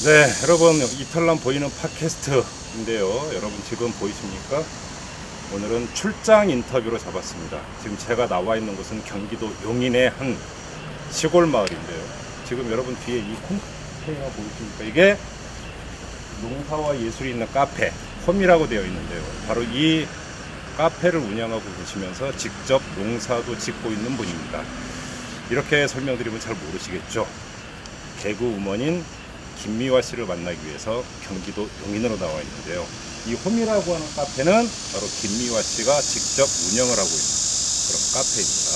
네, 여러분 이탈남 보이는 팟캐스트인데요. 여러분 지금 보이십니까? 오늘은 출장 인터뷰로 잡았습니다. 지금 제가 나와 있는 곳은 경기도 용인의 한 시골 마을인데요. 지금 여러분 뒤에 이 콘테이너 보이십니까? 이게 농사와 예술이 있는 카페, 홈이라고 되어 있는데요. 바로 이 카페를 운영하고 계시면서 직접 농사도 짓고 있는 분입니다. 이렇게 설명드리면 잘 모르시겠죠? 개그 우먼인 김미화 씨를 만나기 위해서 경기도 용인으로 나와 있는데요. 이 홈이라고 하는 카페는 바로 김미화 씨가 직접 운영을 하고 있는 그런 카페입니다.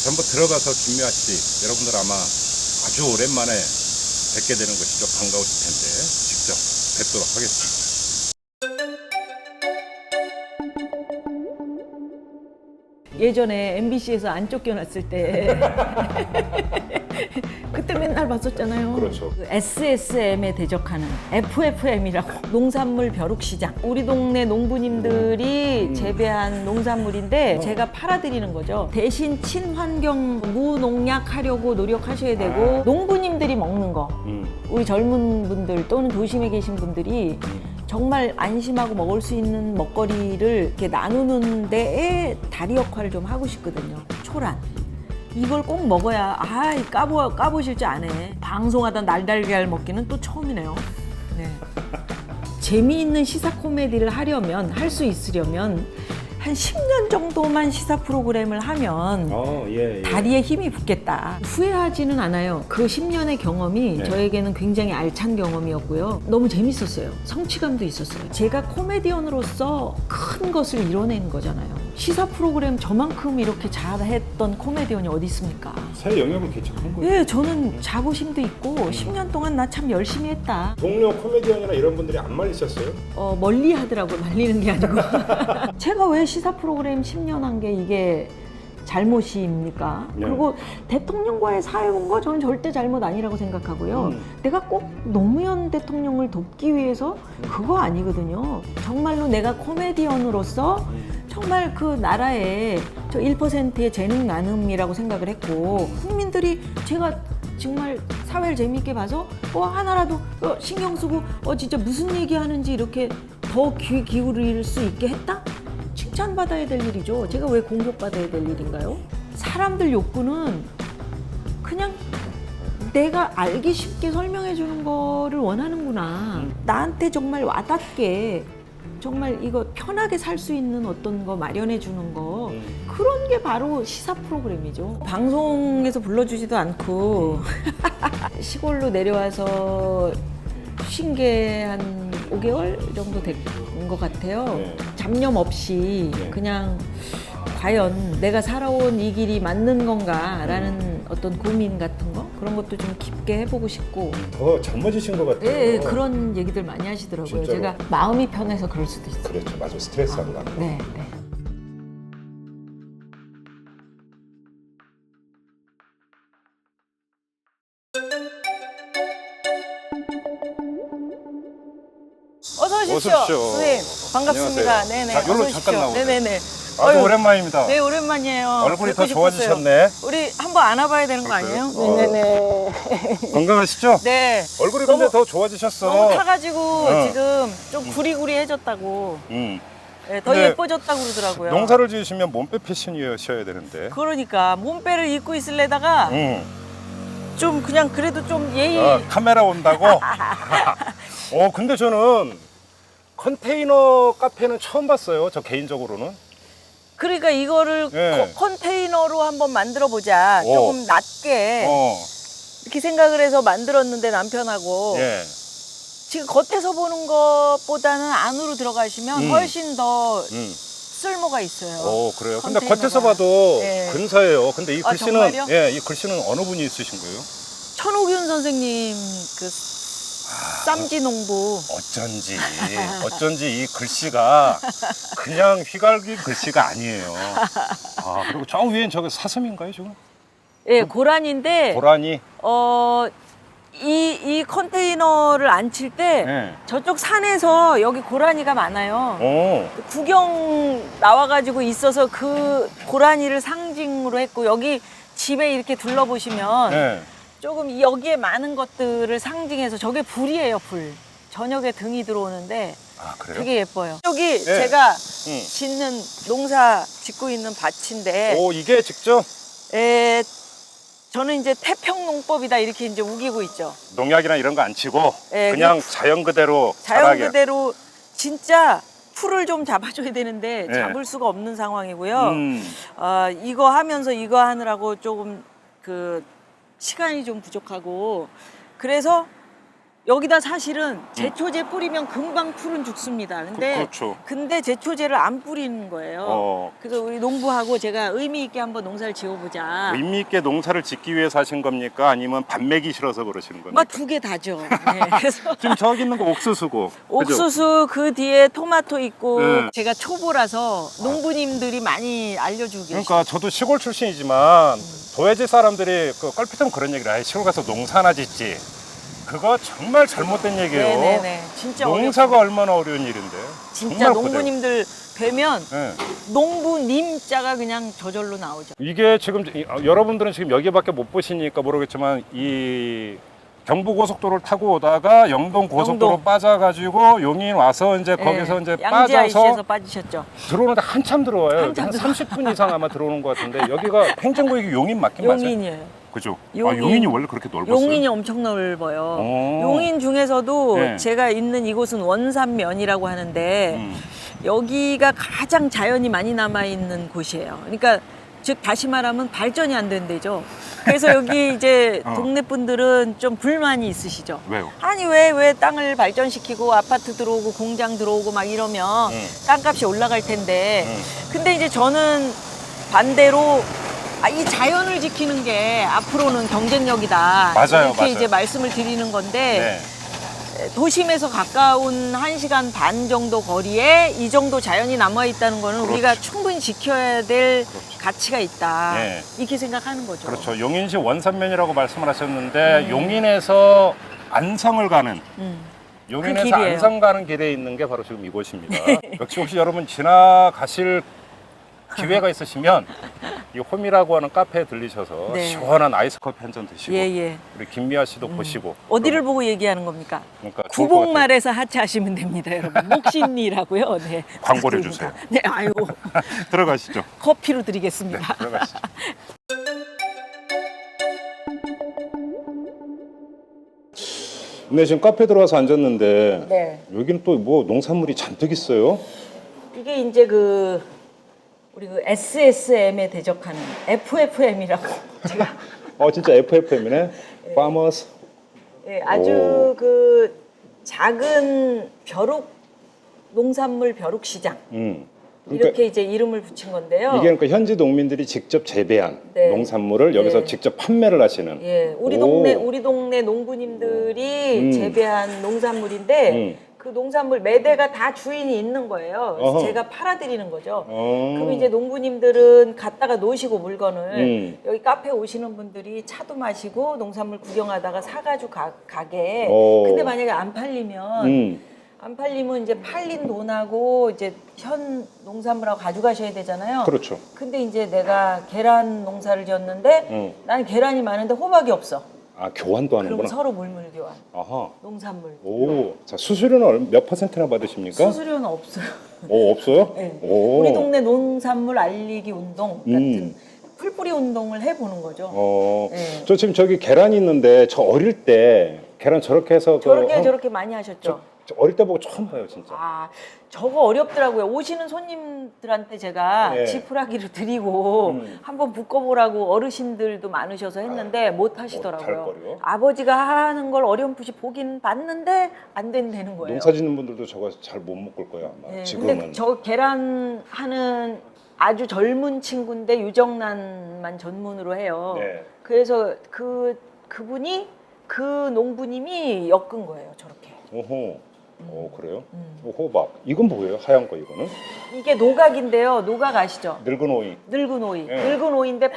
한번 들어가서 김미화 씨, 여러분들 아마 아주 오랜만에 뵙게 되는 것이죠. 반가우실 텐데 직접 뵙도록 하겠습니다. 예전에 MBC에서 안 쫓겨났을 때 그때 맨날 봤었잖아요. 그렇죠. SSM에 대적하는 FFM이라고 농산물 벼룩시장. 우리 동네 농부님들이 재배한 농산물인데 제가 팔아드리는 거죠. 대신 친환경 무농약 하려고 노력하셔야 되고 농부님들이 먹는 거 우리 젊은 분들 또는 도심에 계신 분들이 정말 안심하고 먹을 수 있는 먹거리를 이렇게 나누는 데에 다리 역할을 좀 하고 싶거든요. 초란. 이걸 꼭 먹어야 까보실 줄 아네. 방송하다 날달걀 먹기는 또 처음이네요. 네. 재미있는 시사 코미디를 하려면, 할 수 있으려면 한 10년 정도만 시사 프로그램을 하면 다리에 힘이 붙겠다. 후회하지는 않아요. 그 10년의 경험이 저에게는 굉장히 알찬 경험이었고요. 너무 재밌었어요. 성취감도 있었어요. 제가 코미디언으로서 큰 것을 이뤄낸 거잖아요. 시사 프로그램 저만큼 이렇게 잘했던 코미디언이 어디 있습니까? 새 영역을 개척한 거예요. 예, 저는 자부심도 있고 10년 동안 나 참 열심히 했다. 동료 코미디언이나 이런 분들이 안 말리셨어요? 멀리 하더라고요. 말리는 게 아니고. 제가 왜 시사 프로그램 10년 한 게 이게 잘못입니까? 네. 그리고 대통령과의 사회공과 저는 절대 잘못 아니라고 생각하고요. 내가 꼭 노무현 대통령을 돕기 위해서 그거 아니거든요. 정말로 내가 코미디언으로서 정말 그 나라의 저 1%의 재능 나눔이라고 생각을 했고 국민들이 제가 정말 사회를 재미있게 봐서 하나라도 신경 쓰고 진짜 무슨 얘기하는지 이렇게 더 귀 기울일 수 있게 했다? 칭찬받아야 될 일이죠. 제가 왜 공격받아야 될 일인가요? 사람들 욕구는 그냥 내가 알기 쉽게 설명해 주는 거를 원하는구나. 나한테 정말 와닿게 정말 이거 편하게 살 수 있는 어떤 거 마련해 주는 거 그런 게 바로 시사 프로그램이죠. 방송에서 불러주지도 않고 시골로 내려와서 쉰 게 한 5개월 정도 된 것 같아요. 잡념 없이 그냥 과연 내가 살아온 이 길이 맞는 건가라는 어떤 고민 같은 거 그런 것도 좀 깊게 해보고 싶고. 더 젊어지신 것 같아요. 네, 그런 얘기들 많이 하시더라고요. 진짜로? 제가 마음이 편해서 그럴 수도 있어요. 그렇죠, 맞아. 스트레스 안 받고. 네. 어서 오십시오. 선생님, 반갑습니다. 안녕하세요. 네네. 자, 여기로 어서 오십시오. 잠깐 나오세요. 네네네. 아주 오랜만입니다. 네, 오랜만이에요. 얼굴이 더 뵙고 싶었어요. 좋아지셨네. 우리 한번 안아봐야 되는 거 아니에요? 그래요? 네네네. 건강하시죠? 네. 얼굴이 너무- 근데 더 좋아지셨어. 너무 타가지고 어. 지금 좀 구리구리해졌다고. 음. 네, 더 근데 예뻐졌다고 그러더라고요. 농사를 지으시면 몸빼 패션이셔야 되는데. 그러니까 몸빼를 입고 있을래다가 좀 그냥 그래도 좀 예의. 카메라 온다고? 근데 저는 컨테이너 카페는 처음 봤어요. 저 개인적으로는. 그러니까 이거를 예. 컨테이너로 한번 만들어 보자. 조금 낮게 이렇게 생각을 해서 만들었는데 남편하고 예. 지금 겉에서 보는 것보다는 안으로 들어가시면 훨씬 더 쓸모가 있어요. 그래요. 근데 컨테이너가. 겉에서 봐도 예. 근사해요. 근데 이 글씨는 정말요? 이 글씨는 어느 분이 쓰신 거예요? 천옥윤 선생님 그 쌈지 농부. 어쩐지 이 글씨가 그냥 휘갈긴 글씨가 아니에요. 그리고 저 위엔 저게 사슴인가요, 지금? 예, 고란인데 고라니. 이 컨테이너를 안 칠 때 예. 저쪽 산에서 여기 고라니가 많아요. 구경 나와가지고 있어서 그 고라니를 상징으로 했고 여기 집에 이렇게 둘러보시면 예. 조금 여기에 많은 것들을 상징해서 저게 불이에요, 불. 저녁에 등이 들어오는데 아, 그래요? 되게 예뻐요. 여기 네. 제가 짓는 농사 짓고 있는 밭인데 오, 이게 직접 저는 이제 태평농법이다 이렇게 이제 우기고 있죠. 농약이나 이런 거 안 치고 네, 그냥 자연 그대로 자연 자라게. 그대로 진짜 풀을 좀 잡아줘야 되는데 네. 잡을 수가 없는 상황이고요. 음. 이거 하면서 이거 하느라고 조금 그 시간이 좀 부족하고 그래서 여기다 사실은 제초제 뿌리면 금방 풀은 죽습니다. 그렇죠. 근데 제초제를 안 뿌리는 거예요. 그래서 우리 농부하고 제가 의미 있게 한번 농사를 지어보자. 의미 있게 농사를 짓기 위해서 하신 겁니까? 아니면 밥 먹이 싫어서 그러시는 겁니까? 막 두 개 다죠. 네, 그래서 지금 저기 있는 거 옥수수고. 옥수수 그 뒤에 토마토 있고 네. 제가 초보라서 농부님들이 많이 알려주고 계시죠. 그러니까 저도 시골 출신이지만 도회지 사람들이 그 껄핏하면 그런 얘기를 해. 시골 가서 농사나 짓지. 그거 정말 잘못된 얘기예요. 네네네. 진짜 농사가 어렵죠. 얼마나 어려운 일인데. 진짜 정말 농부님들 뵈면 네. 농부님 자가 그냥 저절로 나오죠. 이게 지금 여러분들은 지금 여기밖에 못 보시니까 모르겠지만 이 경부고속도로를 타고 오다가 영동 고속도로 영동. 빠져가지고 용인 와서 이제 거기서 이제 양지아이시에서 빠져서 빠지셨죠. 들어오는데 한참 들어와요. 한참 한 30분 이상 아마 들어오는 것 같은데 여기가 행정구역이 용인 맞긴 맞아요. 용인이에요. 그죠? 용인. 용인이 원래 그렇게 넓었어요? 용인이 엄청 넓어요. 오. 용인 중에서도 네. 제가 있는 이곳은 원산면이라고 하는데 음. 여기가 가장 자연이 많이 남아있는 곳이에요. 그러니까 즉 다시 말하면 발전이 안 된대죠. 그래서 여기 이제 동네 분들은 좀 불만이 있으시죠. 왜요? 아니 왜 땅을 발전시키고 아파트 들어오고 공장 들어오고 막 이러면 땅값이 올라갈 텐데. 근데 이제 저는 반대로 이 자연을 지키는 게 앞으로는 경쟁력이다. 맞아요, 이렇게 맞아요. 이제 말씀을 드리는 건데 네. 도심에서 가까운 1시간 반 정도 거리에 이 정도 자연이 남아 있다는 거는 그렇죠. 우리가 충분히 지켜야 될 그렇죠. 가치가 있다. 네. 이렇게 생각하는 거죠. 그렇죠. 용인시 원산면이라고 말씀을 하셨는데 용인에서 안성을 가는 용인에서 그 길이에요. 안성 가는 길에 있는 게 바로 지금 이곳입니다. 역시 혹시 여러분 지나가실 기회가 있으시면 이 홈이라고 하는 카페에 들리셔서 네. 시원한 아이스 커피 한 잔 드시고 예. 우리 김미아 씨도 보시고 어디를 보고 얘기하는 겁니까? 그러니까 좋을 것 같아요. 구복말에서 하차하시면 됩니다, 여러분. 목신리라고요. 네. 광고를 부탁드립니다. 주세요. 네, 아이고 들어가시죠. 커피로 드리겠습니다. 들어가시죠. 네, 지금 카페 들어와서 앉았는데 네. 여기는 또 뭐 농산물이 잔뜩 있어요. 이게 이제 우리 SSM에 대적하는 FFM이라고 제가 진짜 FFM이네. Farmers. 예, 아주 오. 그 작은 농산물 벼룩 시장 그러니까 이렇게 이제 이름을 붙인 건데요. 이게 그러니까 현지 농민들이 직접 재배한 네. 농산물을 여기서 네. 직접 판매를 하시는. 예, 우리 오. 동네 농부님들이 재배한 농산물인데 음. 그 농산물 매대가 다 주인이 있는 거예요. 그래서 어허. 제가 팔아드리는 거죠. 어. 그럼 이제 농부님들은 갖다가 놓으시고 물건을 음. 여기 카페 오시는 분들이 차도 마시고 농산물 구경하다가 사가지고 가게. 오. 근데 만약에 안 팔리면 음. 안 팔리면 이제 팔린 돈하고 이제 현 농산물하고 가져가셔야 되잖아요. 그렇죠. 근데 이제 내가 계란 농사를 지었는데 나는 계란이 많은데 호박이 없어. 교환도 그럼 하는구나. 서로 물물 교환. 아하. 농산물. 오. 자, 수수료는 몇 퍼센트나 받으십니까? 수수료는 없어요. 없어요? 네. 오. 우리 동네 농산물 알리기 운동 같은 풀뿌리 운동을 해보는 거죠. 네. 저 지금 저기 계란이 있는데 저 어릴 때 계란 저렇게 해서 저렇게 많이 하셨죠. 저 어릴 때 보고 처음 봐요, 진짜. 저거 어렵더라고요. 오시는 손님들한테 제가 예. 지푸라기를 드리고 한번 묶어보라고 어르신들도 많으셔서 했는데 못 하시더라고요. 못할 거요? 아버지가 하는 걸 어렴풋이 보긴 봤는데 안 된다는 거예요. 농사 짓는 분들도 저거 잘 못 묶을 거야, 아마. 네, 지금은. 근데 저 계란 하는 아주 젊은 친구인데 유정란만 전문으로 해요. 네. 그래서 그분이 그 농부님이 엮은 거예요, 저렇게. 오호. 그래요? 호박. 이건 뭐예요? 하얀 거 이거는? 이게 노각인데요. 노각 아시죠? 늙은 오이. 늙은 오이. 네. 늙은 오이인데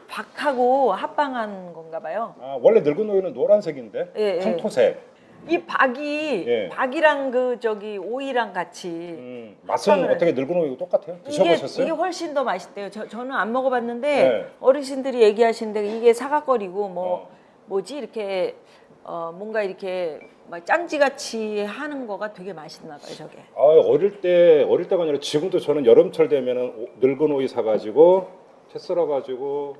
박하고 합방한 건가 봐요. 원래 늙은 오이는 노란색인데 예, 예. 황토색. 이 박이 예. 박이랑 오이랑 같이 맛은 합방을 어떻게 늙은 오이고 똑같아요? 드셔보셨어요? 이게 훨씬 더 맛있대요. 저는 안 먹어봤는데 네. 어르신들이 얘기하시는데 이게 사각거리고 뭐 뭐지 이렇게 뭔가 이렇게 막 짱지같이 하는 거가 되게 맛있나 봐요 저게. 아, 어릴 때가 아니라 지금도 저는 여름철 되면은 늙은 오이 사가지고 채 썰어가지고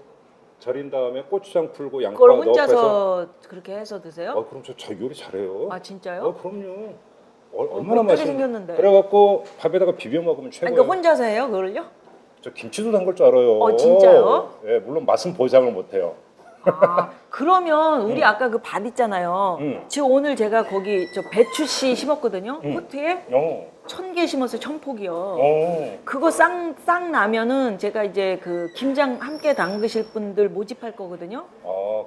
절인 다음에 고추장 풀고 양파 그걸 넣고 해서. 혼자서 그렇게 해서 드세요? 그럼 저 요리 잘해요. 아 진짜요? 그럼요. 얼마나 못되게 맛있는. 생겼는데. 그래갖고 밥에다가 비벼 먹으면 최고예요. 그러니까 혼자서 해요 그걸요? 저 김치도 담글 줄 알아요. 진짜요? 예, 물론 맛은 보장을 못해요. 아 그러면 우리 아까 그 밭 있잖아요. 지금 오늘 제가 거기 저 배추씨 심었거든요. 포트에 1000개 심었어요. 1000폭이요. 그거 쌍 나면은 제가 이제 그 김장 함께 담그실 분들 모집할 거거든요.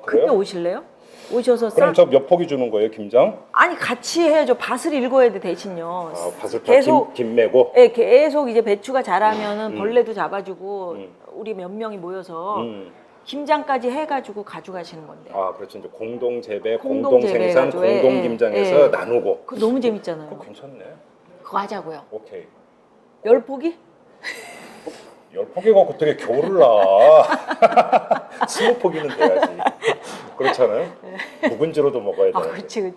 그래요? 그때 오실래요? 오셔서 그럼 저 몇 폭이 주는 거예요, 김장? 아니 같이 해야죠. 밭을 읽어야 돼 대신요. 밭을 계속 김 메고. 예, 계속 이제 배추가 자라면은 벌레도 잡아주고 우리 몇 명이 모여서 김장까지 해가지고 가져가시는 건데. 그렇죠. 이제 공동 재배, 공동 공동 생산, 재배해가지고, 공동 김장해서 예. 나누고. 그거 너무 재밌잖아요. 그거 괜찮네. 그거 하자고요. 오케이. 10포기? 10포기 갖고 어떻게 겨울을 나. 20포기는 돼야지. 그렇잖아요. 묵은지로도 먹어야 돼. 그렇지.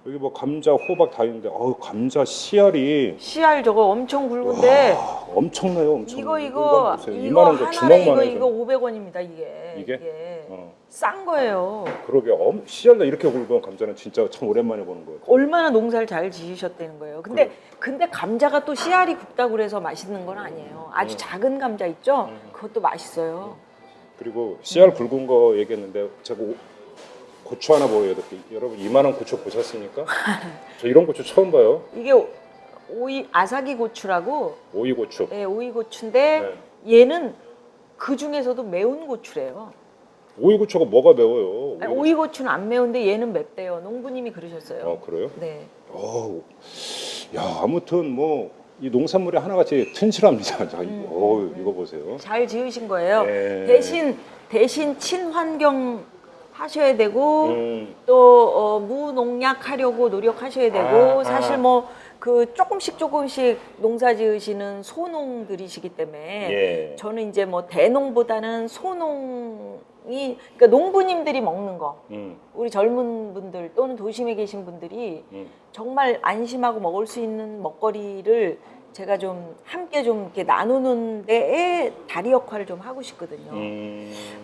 여기 뭐 감자, 호박 다 있는데, 감자 씨알이 씨알 저거 엄청 굵은데. 엄청나요, 엄청. 이거 이만한 거 하나에 주먹만 이거 500원입니다 이게. 이게? 싼 거예요. 그러게 씨알도 이렇게 굵은 감자는 진짜 참 오랜만에 보는 거예요. 얼마나 농사를 잘 지으셨다는 거예요. 근데 감자가 또 씨알이 굵다고 그래서 맛있는 건 아니에요. 아주 작은 감자 있죠? 그것도 맛있어요. 그리고 씨알 굵은 거 얘기했는데 제가 고추 하나 보여드릴게요. 여러분 이만한 고추 보셨습니까? 저 이런 고추 처음 봐요. 이게 아사기 고추라고. 오이 고추. 네, 오이 고추인데 얘는 그 중에서도 매운 고추래요. 오이 고추가 뭐가 매워요? 오이 고추는 안 매운데 얘는 맵대요. 농부님이 그러셨어요. 그래요? 네. 야, 아무튼 뭐 이 농산물이 하나같이 튼실합니다. 자, 이거 보세요. 잘 지으신 거예요. 네. 대신 친환경 하셔야 되고 또 무농약 하려고 노력하셔야 되고 사실 뭐 그 조금씩 농사 지으시는 소농들이시기 때문에 저는 이제 뭐 대농보다는 소농이 그러니까 농부님들이 먹는 거 우리 젊은 분들 또는 도심에 계신 분들이 정말 안심하고 먹을 수 있는 먹거리를 제가 좀 함께 좀 이렇게 나누는 데에 다리 역할을 좀 하고 싶거든요.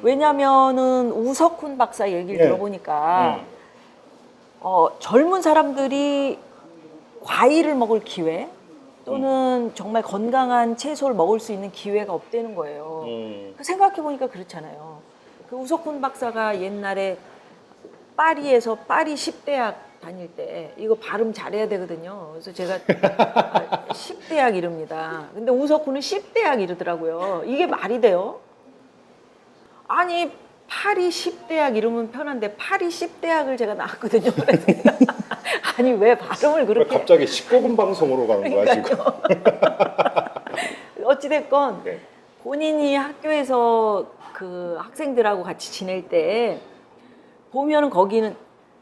왜냐면은 우석훈 박사 얘기를 들어보니까 젊은 사람들이 과일을 먹을 기회 또는 정말 건강한 채소를 먹을 수 있는 기회가 없다는 거예요. 생각해 보니까 그렇잖아요. 그 우석훈 박사가 옛날에 파리에서 파리 10대학 다닐 때 이거 발음 잘해야 되거든요. 그래서 제가 10대학 이릅니다. 근데 우석훈은 10대학 이러더라고요. 이게 말이 돼요? 아니 파리 10대학 이러면 편한데 파리 10대학을 제가 나왔거든요. 아니 왜 발음을 그렇게 갑자기 19금 방송으로 가는 거야 지금. 어찌됐건 본인이 학교에서 그 학생들하고 같이 지낼 때 보면은 거기는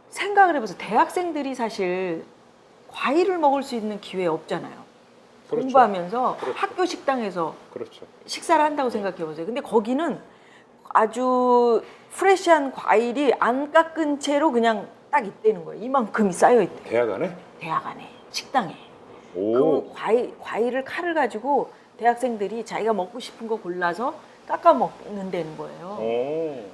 생각을 해보세요. 대학생들이 사실 과일을 먹을 수 있는 기회 없잖아요. 공부하면서 학교 식당에서 식사를 한다고 생각해 보세요. 근데 거기는 아주 프레시한 과일이 안 깎은 채로 그냥 딱 있다는 거예요. 이만큼이 쌓여 있대. 대학 안에? 대학 안에 식당에. 그 과일을 칼을 가지고 대학생들이 자기가 먹고 싶은 거 골라서 깎아 먹는다는 거예요.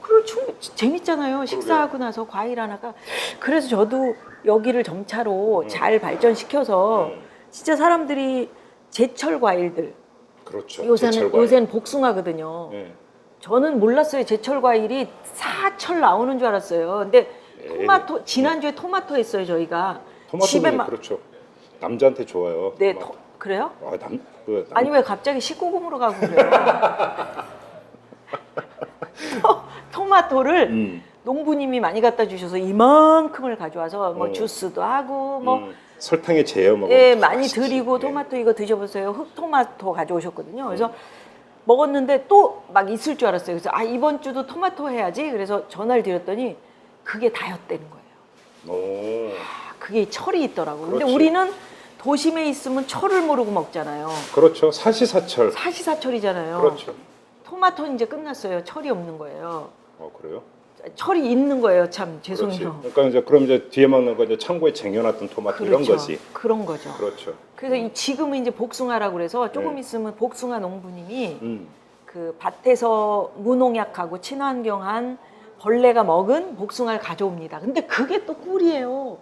그리고 재밌잖아요. 식사하고 나서 과일 하나가. 그래서 저도 여기를 점차로 잘 발전시켜서 진짜 사람들이 제철 과일들. 그렇죠. 요새는 복숭아거든요. 저는 몰랐어요. 제철 과일이 사철 나오는 줄 알았어요. 근데 지난주에 토마토 했어요, 저희가. 토마토는 그렇죠. 남자한테 좋아요. 네, 그래요? 아니 왜 갑자기 19금으로 가고 그래요? 토마토를 농부님이 많이 갖다 주셔서 이만큼을 가져와서 뭐 주스도 하고 뭐 설탕에 재워 먹으면 예, 많이 드리고 토마토 이거 드셔보세요. 흑토마토 가져오셨거든요. 그래서 먹었는데 또 막 있을 줄 알았어요. 그래서 이번 주도 토마토 해야지. 그래서 전화를 드렸더니 그게 다였다는 거예요. 그게 철이 있더라고. 근데 우리는 도심에 있으면 철을 모르고 먹잖아요. 그렇죠. 사시사철. 사시사철이잖아요. 그렇죠. 토마토는 이제 끝났어요. 철이 없는 거예요. 그래요? 철이 있는 거예요. 참 그렇지. 죄송해요. 그러니까 이제 그럼 이제 뒤에 먹는 거 이제 창고에 쟁여놨던 토마토 이런 거지. 그런 거죠. 그렇죠. 그래서 지금은 이제 복숭아라고 그래서 조금 네. 있으면 복숭아 농부님이 음. 그 밭에서 무농약하고 친환경한 벌레가 먹은 복숭아를 가져옵니다. 근데 그게 또 꿀이에요.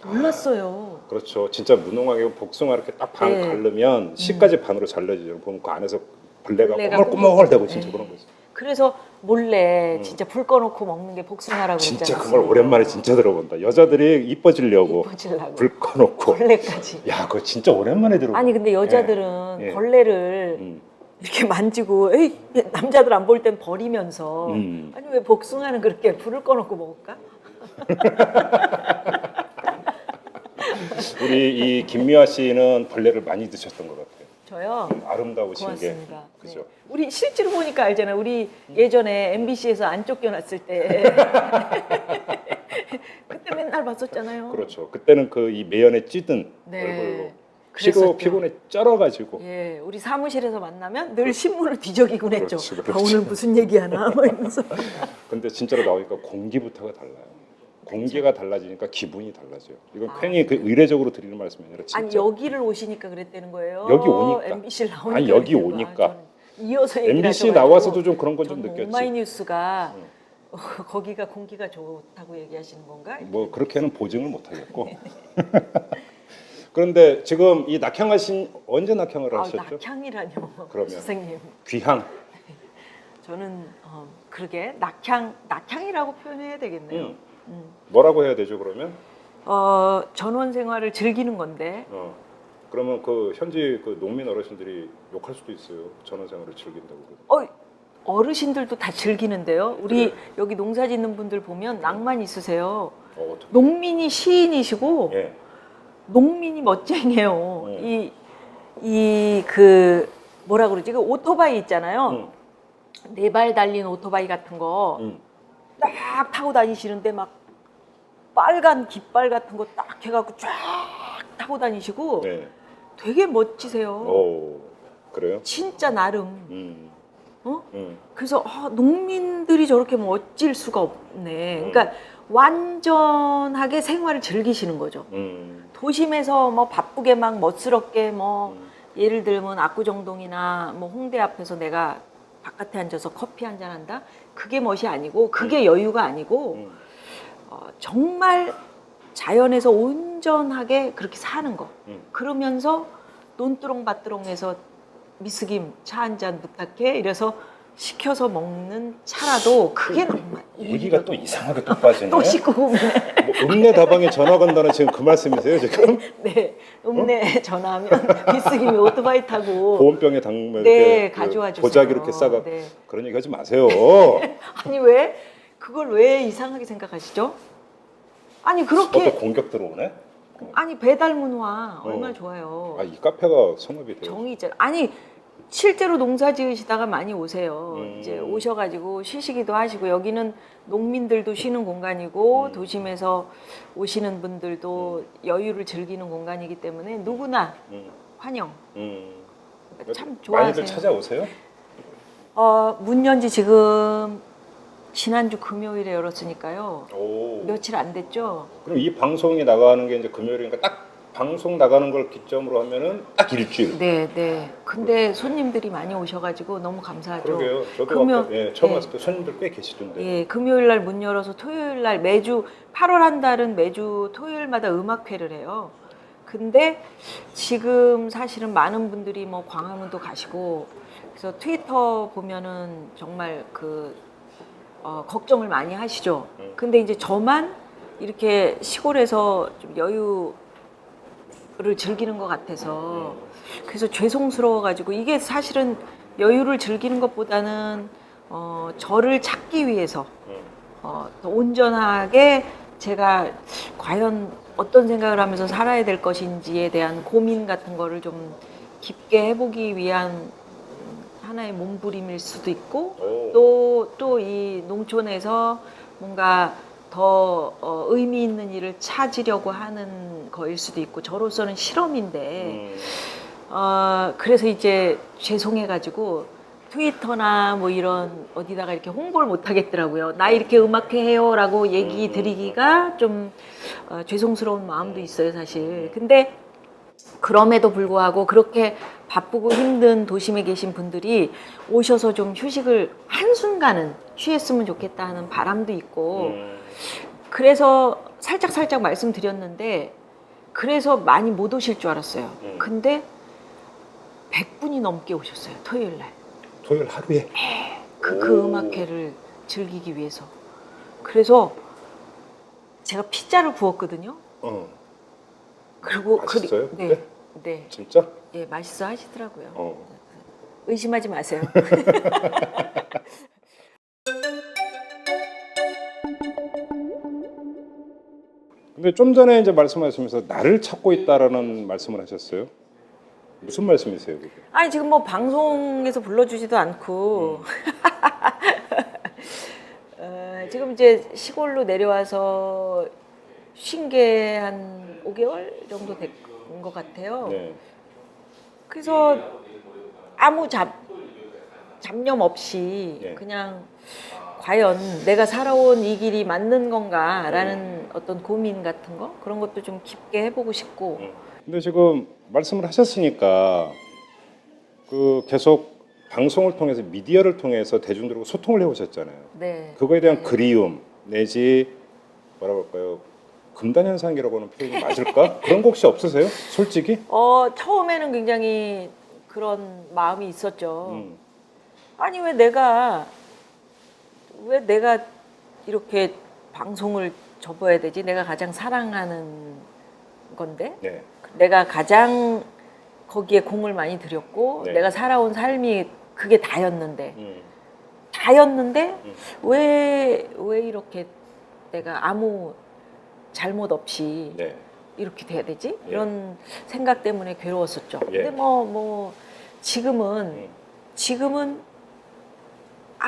몰랐어요. 그렇죠. 진짜 무농약이고 복숭아 이렇게 딱 반 네. 가르면 씨까지 반으로 잘라지죠. 보면 그 안에서 벌레가 벌레가 꼬물꼬물대고 진짜 네. 그런 거지. 그래서 몰래 진짜 불 꺼놓고 먹는 게 복숭아라고 진짜 그랬잖아요. 그걸 오랜만에 진짜 들어본다. 여자들이 이뻐지려고 이뻐지려고. 불 꺼놓고. 벌레까지. 야, 그거 진짜 오랜만에 들어본다. 아니 근데 여자들은 예. 벌레를 음. 이렇게 만지고 에이, 남자들 안 볼 땐 버리면서 음. 아니 왜 복숭아는 그렇게 불을 꺼놓고 먹을까? 우리 이 김미화 씨는 벌레를 많이 드셨던 것 같아요. 저요? 아름다우신 고맙습니다. 게. 그죠? 네. 우리 실제로 보니까 알잖아요. 우리 예전에 MBC에서 안 쫓겨났을 때 그때 맨날 봤었잖아요. 그렇죠. 그때는 그 이 매연에 찌든 네. 얼굴로 그랬었죠. 피곤에 쩔어가지고. 예, 우리 사무실에서 만나면 늘 신문을 뒤적이곤 했죠. 그렇지, 아, 그렇지. 오늘 무슨 얘기하나 막 이러면서. 근데 진짜로 나오니까 공기부터가 달라요. 공기가 달라지니까 기분이 달라져요. 이건 아. 괜히 그 의례적으로 드리는 말씀이 아니라 진짜. 아니 여기를 오시니까 그랬다는 거예요. 여기 오니까. MBC를 나오니까. 아니, 여기 그랬다는 거야. 오니까. 저는 이어서 얘기를 MBC 하셔가지고 나와서도 좀 그런 건 좀 저는 느꼈지. 오마이뉴스가 거기가 공기가 좋다고 얘기하시는 건가? 뭐 그렇게는 보증을 못 하겠고. 그런데 지금 이 낙향하신 언제 낙향을 아, 하셨죠? 낙향이라뇨. 그러면. 선생님. 귀향. 저는 그러게 낙향이라고 표현해야 되겠네요. 뭐라고 해야 되죠 그러면? 전원 생활을 즐기는 건데 그러면 그 현지 그 농민 어르신들이 욕할 수도 있어요. 전원생활을 즐긴다고. 그러면. 어르신들도 다 즐기는데요. 우리 그래. 여기 농사 짓는 분들 보면 낭만 있으세요. 어떻게? 농민이 시인이시고 예. 농민이 멋쟁이에요. 이 그 뭐라 그러지? 그 오토바이 있잖아요. 네 발 달린 오토바이 같은 거 딱 타고 다니시는데 막 빨간 깃발 같은 거 딱 해갖고 쫙 타고 다니시고 네. 되게 멋지세요. 오, 그래요? 진짜 나름. 어? 음. 그래서 농민들이 저렇게 멋질 수가 없네. 그러니까 완전하게 생활을 즐기시는 거죠. 도심에서 뭐 바쁘게 막 멋스럽게 뭐 예를 들면 압구정동이나 뭐 홍대 앞에서 내가 바깥에 앉아서 커피 한잔 한다? 그게 멋이 아니고 그게 여유가 아니고 정말 자연에서 온전하게 그렇게 사는 거. 그러면서 논두렁밭두렁에서 미스김 차 한 잔 부탁해 이래서 시켜서 먹는 차라도 그게 너무 얘기가 또 이상하게 또 빠지네. 또 씻고 오네. 뭐 읍내 다방에 전화 건다는 지금 그 말씀이세요 지금? 네, 읍내 전화하면 미스김이 오토바이 타고 보온병에 담으면 네, 이렇게 가져와 주세요. 보자기 이렇게 싸가 네. 그런 얘기 하지 마세요. 아니 왜 그걸 왜 이상하게 생각하시죠? 아니 그렇게 또 공격 들어오네. 아니 배달 문화 얼마나 좋아요. 아, 이 카페가 성업이 돼요. 정이 있잖아. 아니 실제로 농사 지으시다가 많이 오세요. 이제 오셔가지고 쉬시기도 하시고 여기는 농민들도 쉬는 공간이고 도심에서 오시는 분들도 여유를 즐기는 공간이기 때문에 누구나 환영. 참 좋아하세요. 많이들 찾아오세요? 문 연지 지금 지난주 금요일에 열었으니까요. 오. 며칠 안 됐죠. 그럼 이 방송이 나가는 게 이제 금요일이니까 딱 방송 나가는 걸 기점으로 하면은 딱 일주일. 네, 네. 근데 손님들이 많이 오셔가지고 너무 감사하죠. 그러게요. 저도 금요- 아까 처음 네. 왔을 때 손님들 꽤 계시던데. 예, 금요일 날 문 열어서 토요일 날 매주 8월 한 달은 매주 토요일마다 음악회를 해요. 근데 지금 사실은 많은 분들이 뭐 광화문도 가시고 그래서 트위터 보면은 정말 걱정을 많이 하시죠. 근데 이제 저만 이렇게 시골에서 좀 여유를 즐기는 것 같아서 그래서 죄송스러워가지고 이게 사실은 여유를 즐기는 것보다는 저를 찾기 위해서 더 온전하게 제가 과연 어떤 생각을 하면서 살아야 될 것인지에 대한 고민 같은 거를 좀 깊게 해보기 위한 하나의 몸부림일 수도 있고 또 이 농촌에서 뭔가 더 의미 있는 일을 찾으려고 하는 거일 수도 있고 저로서는 실험인데 그래서 이제 죄송해가지고 트위터나 뭐 이런 어디다가 이렇게 홍보를 못 하겠더라고요. 나 이렇게 음악회 해요라고 얘기 드리기가 좀 죄송스러운 마음도 있어요, 사실. 근데 그럼에도 불구하고 그렇게 바쁘고 힘든 도심에 계신 분들이 오셔서 좀 휴식을 한순간은 취했으면 좋겠다 하는 바람도 있고, 그래서 살짝 말씀드렸는데, 그래서 많이 못 오실 줄 알았어요. 근데 100분이 넘게 오셨어요, 토요일 날. 토요일 하루에? 그 음악회를 즐기기 위해서. 그래서 제가 피자를 구웠거든요. 그리고 맛있어요? 네, 그때? 네, 진짜? 예, 맛있어 하시더라고요. 어. 의심하지 마세요. 근데 좀 전에 이제 말씀하시면서 나를 찾고 있다라는 말씀을 하셨어요. 무슨 말씀이세요, 그게? 아니 지금 뭐 방송에서 불러주지도 않고 지금 이제 시골로 내려와서 쉰 게 한 5개월 정도 된 것 같아요. 네. 그래서 아무 잡념 없이 네. 그냥 과연 내가 살아온 이 길이 맞는 건가라는 어떤 고민 같은 거 그런 것도 좀 깊게 해보고 싶고. 근데 지금 말씀을 하셨으니까 그 계속 방송을 통해서 미디어를 통해서 대중들과 소통을 해오셨잖아요. 네. 그거에 대한 그리움 내지 뭐라고 할까요? 금단현상이라고 하는 표현이 맞을까? 그런 거 혹시 없으세요? 솔직히? 처음에는 굉장히 그런 마음이 있었죠. 음. 아니 왜 내가 이렇게 방송을 접어야 되지? 내가 가장 사랑하는 건데, 네. 내가 가장 거기에 공을 많이 들였고, 네. 내가 살아온 삶이 그게 다였는데 왜 이렇게 내가 아무 잘못 없이 네. 이렇게 돼야 되지? 예. 이런 생각 때문에 괴로웠었죠. 예. 근데 뭐 지금은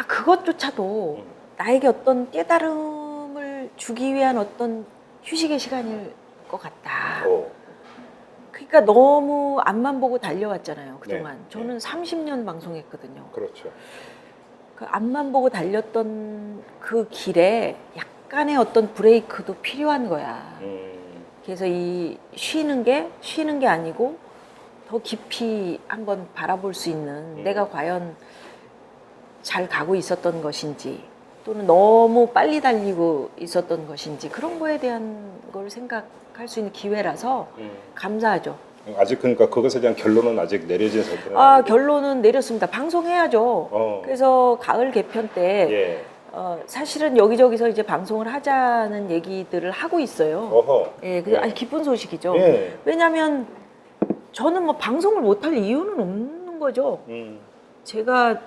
그것조차도 나에게 어떤 깨달음을 주기 위한 어떤 휴식의 시간일 것 같다. 그러니까 너무 앞만 보고 달려왔잖아요, 그동안. 네. 저는 30년 방송했거든요. 그렇죠. 그 앞만 보고 달렸던 그 길에 약간의 어떤 브레이크도 필요한 거야. 그래서 이 쉬는 게 아니고 더 깊이 한번 바라볼 수 있는 내가 과연 잘 가고 있었던 것인지 또는 너무 빨리 달리고 있었던 것인지 그런 거에 대한 걸 생각할 수 있는 기회라서 감사하죠. 아직 그러니까 그것에 대한 결론은 아직 내려진 상태는 결론은 내렸습니다. 방송해야죠. 그래서 가을 개편 때 예. 사실은 여기저기서 이제 방송을 하자는 얘기들을 하고 있어요. 어허. 예, 예. 아주 기쁜 소식이죠. 예. 왜냐하면 저는 뭐 방송을 못할 이유는 없는 거죠. 제가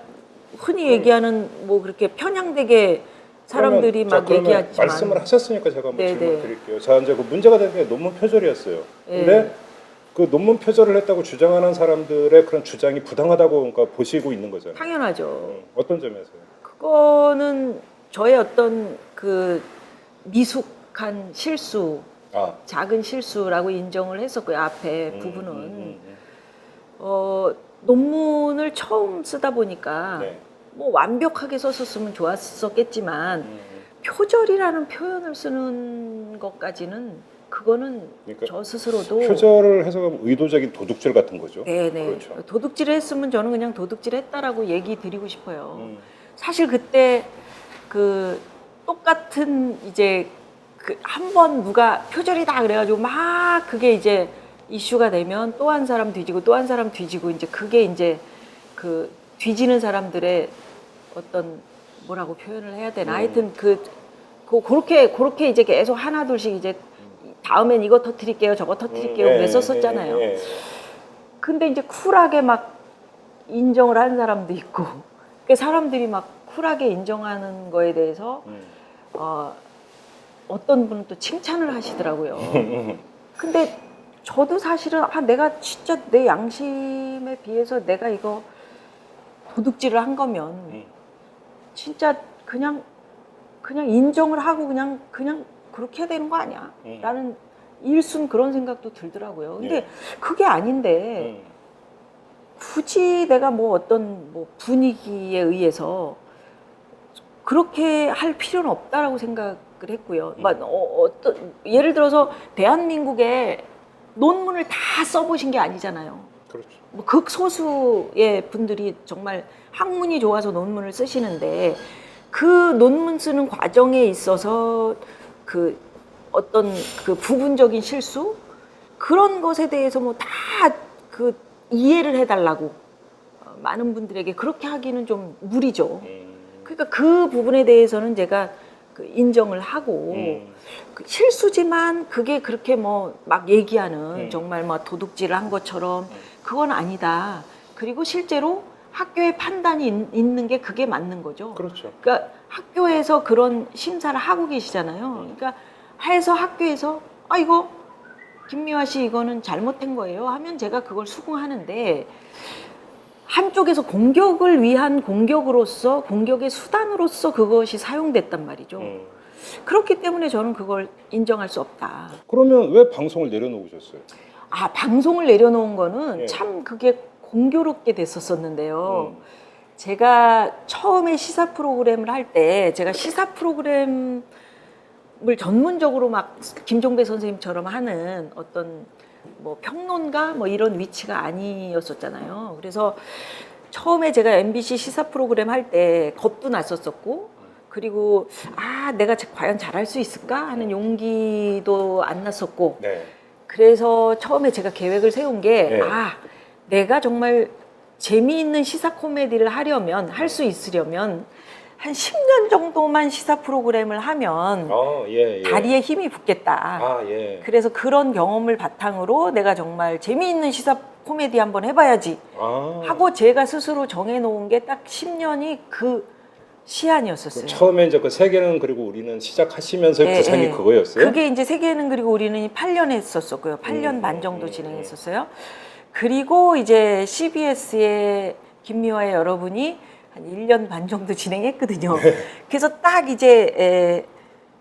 흔히 얘기하는 뭐 그렇게 편향되게 사람들이 막 얘기하지만 말씀을 하셨으니까 제가 한번 네네. 질문 드릴게요. 자, 이제 그 문제가 된 게 논문 표절이었어요. 예. 근데 그 논문 표절을 했다고 주장하는 사람들의 그런 주장이 부당하다고 그러니까 보시고 있는 거잖아요. 당연하죠. 어떤 점에서요? 그거는 저의 어떤 그 미숙한 실수, 작은 실수라고 인정을 했었고요. 앞에 부분은 논문을 처음 쓰다 보니까 네. 뭐 완벽하게 썼었으면 좋았었겠지만 표절이라는 표현을 쓰는 것까지는 그거는 그러니까 저 스스로도 표절을 해석하면 의도적인 도둑질 같은 거죠. 네네 그렇죠. 도둑질을 했으면 저는 그냥 도둑질 했다라고 얘기 드리고 싶어요. 사실 그때 그 똑같은 이제 그 한 번 누가 표절이다 그래가지고 막 그게 이제 이슈가 되면 또 한 사람 뒤지고 또 한 사람 뒤지고 이제 그게 이제 그 뒤지는 사람들의 어떤 뭐라고 표현을 해야 되나 하여튼 그렇게 이제 계속 하나 둘씩 이제 다음엔 이거 터뜨릴게요 저거 터뜨릴게요 그랬었잖아요. 근데 이제 쿨하게 막 인정을 하는 사람도 있고 그 사람들이 막 쿨하게 인정하는 거에 대해서 어떤 분은 또 칭찬을 하시더라고요. 근데 저도 사실은 내가 진짜 내 양심에 비해서 내가 이거 도둑질을 한 거면 진짜 그냥 인정을 하고 그냥 그렇게 해야 되는 거 아니야? 라는 일순 그런 생각도 들더라고요. 근데 그게 아닌데 굳이 내가 뭐 어떤 뭐 분위기에 의해서 그렇게 할 필요는 없다라고 생각을 했고요. 어떤 예를 들어서 대한민국에 논문을 다 써보신 게 아니잖아요. 그렇죠. 뭐 극소수의 분들이 정말 학문이 좋아서 논문을 쓰시는데 그 논문 쓰는 과정에 있어서 그 어떤 그 부분적인 실수 그런 것에 대해서 뭐 다 그 이해를 해달라고 많은 분들에게 그렇게 하기는 좀 무리죠. 그러니까 그 부분에 대해서는 제가 그 인정을 하고 그 실수지만 그게 그렇게 뭐 막 얘기하는 정말 막 도둑질을 한 것처럼 그건 아니다. 그리고 실제로 학교의 판단이 있는 게 그게 맞는 거죠. 그렇죠. 그러니까 학교에서 그런 심사를 하고 계시잖아요. 그러니까 해서 학교에서 이거 김미화 씨 이거는 잘못된 거예요 하면 제가 그걸 수긍하는데 한쪽에서 공격을 위한 공격으로서 공격의 수단으로서 그것이 사용됐단 말이죠. 그렇기 때문에 저는 그걸 인정할 수 없다. 그러면 왜 방송을 내려놓으셨어요? 방송을 내려놓은 거는 예. 참 그게 공교롭게 됐었었는데요. 제가 처음에 시사 프로그램을 할 때 제가 시사 프로그램을 전문적으로 막 김종배 선생님처럼 하는 어떤 뭐 평론가 뭐 이런 위치가 아니었었잖아요. 그래서 처음에 제가 MBC 시사 프로그램 할 때 겁도 났었었고 그리고 내가 과연 잘할 수 있을까 하는 용기도 안 났었고 네. 그래서 처음에 제가 계획을 세운 게 네. 내가 정말 재미있는 시사 코미디를 하려면 할 수 있으려면 한 10년 정도만 시사 프로그램을 하면 예. 다리에 힘이 붙겠다. 예. 그래서 그런 경험을 바탕으로 내가 정말 재미있는 시사 코미디 한번 해봐야지 하고 제가 스스로 정해놓은 게 딱 10년이 그 시한이었었어요. 처음에 이제 그 세계는 그리고 우리는 시작하시면서 네, 구상이 네. 그거였어요? 그게 이제 세계는 그리고 우리는 8년 했었었고요. 8년 반 정도 진행했었어요. 그리고 이제 CBS의 김미화의 여러분이 한 1년 반 정도 진행했거든요. 그래서 딱 이제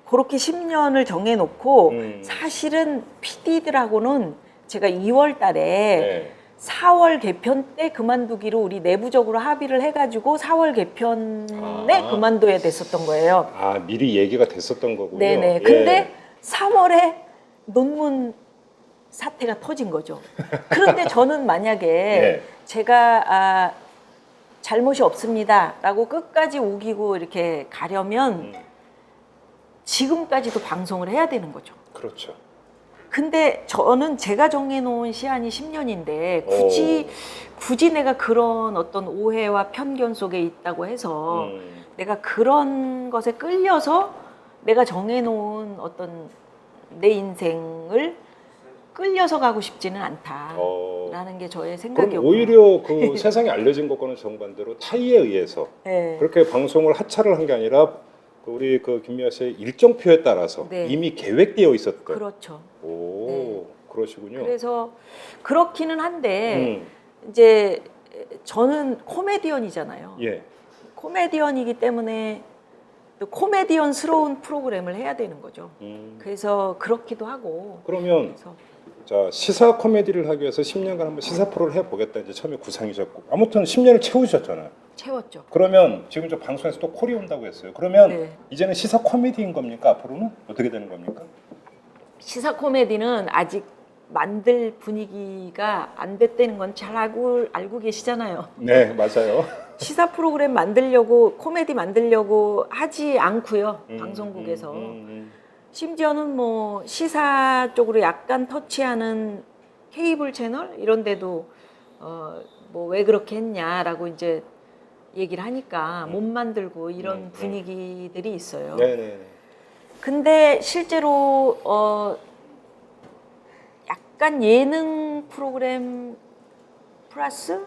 그렇게 10년을 정해놓고 사실은 PD들하고는 제가 2월 달에 4월 개편 때 그만두기로 우리 내부적으로 합의를 해가지고 4월 개편에 그만둬야 됐었던 거예요. 미리 얘기가 됐었던 거군요. 네네. 근데 3월에 논문 사태가 터진 거죠. 그런데 저는 만약에 제가 잘못이 없습니다라고 끝까지 우기고 이렇게 가려면 지금까지도 방송을 해야 되는 거죠. 그렇죠. 근데 저는 제가 정해놓은 시한이 10년인데 굳이 내가 그런 어떤 오해와 편견 속에 있다고 해서 내가 그런 것에 끌려서 내가 정해놓은 어떤 내 인생을 끌려서 가고 싶지는 않다라는 게 저의 생각이었고 그럼 오히려 그 세상에 알려진 것과는 정반대로 타의에 의해서 네. 그렇게 방송을 하차를 한 게 아니라 우리 그 김미화 씨의 일정표에 따라서 이미 계획되어 있었던. 그렇죠. 그러시군요. 그래서 그렇기는 한데 이제 저는 코미디언이잖아요. 코미디언이기 때문에 또 코미디언스러운 프로그램을 해야 되는 거죠. 그래서 그렇기도 하고. 그러면 자 시사 코미디를 하기 위해서 10년간 한번 시사 프로를 해보겠다 이제 처음에 구상이셨고 아무튼 10년을 채우셨잖아요. 채웠죠. 그러면 지금 저 방송에서 또 콜이 온다고 했어요. 그러면 이제는 시사 코미디인 겁니까? 앞으로는 어떻게 되는 겁니까? 시사 코미디는 아직 만들 분위기가 안 됐다는 건 잘 알고 계시잖아요. 네, 맞아요. 시사 프로그램 만들려고 코미디 만들려고 하지 않고요. 방송국에서. 심지어는 뭐 시사 쪽으로 약간 터치하는 케이블 채널 이런 데도 뭐 왜 그렇게 했냐라고 이제 얘기를 하니까 못 만들고 이런 분위기들이 있어요. 네네. 근데 실제로 약간 예능 프로그램 플러스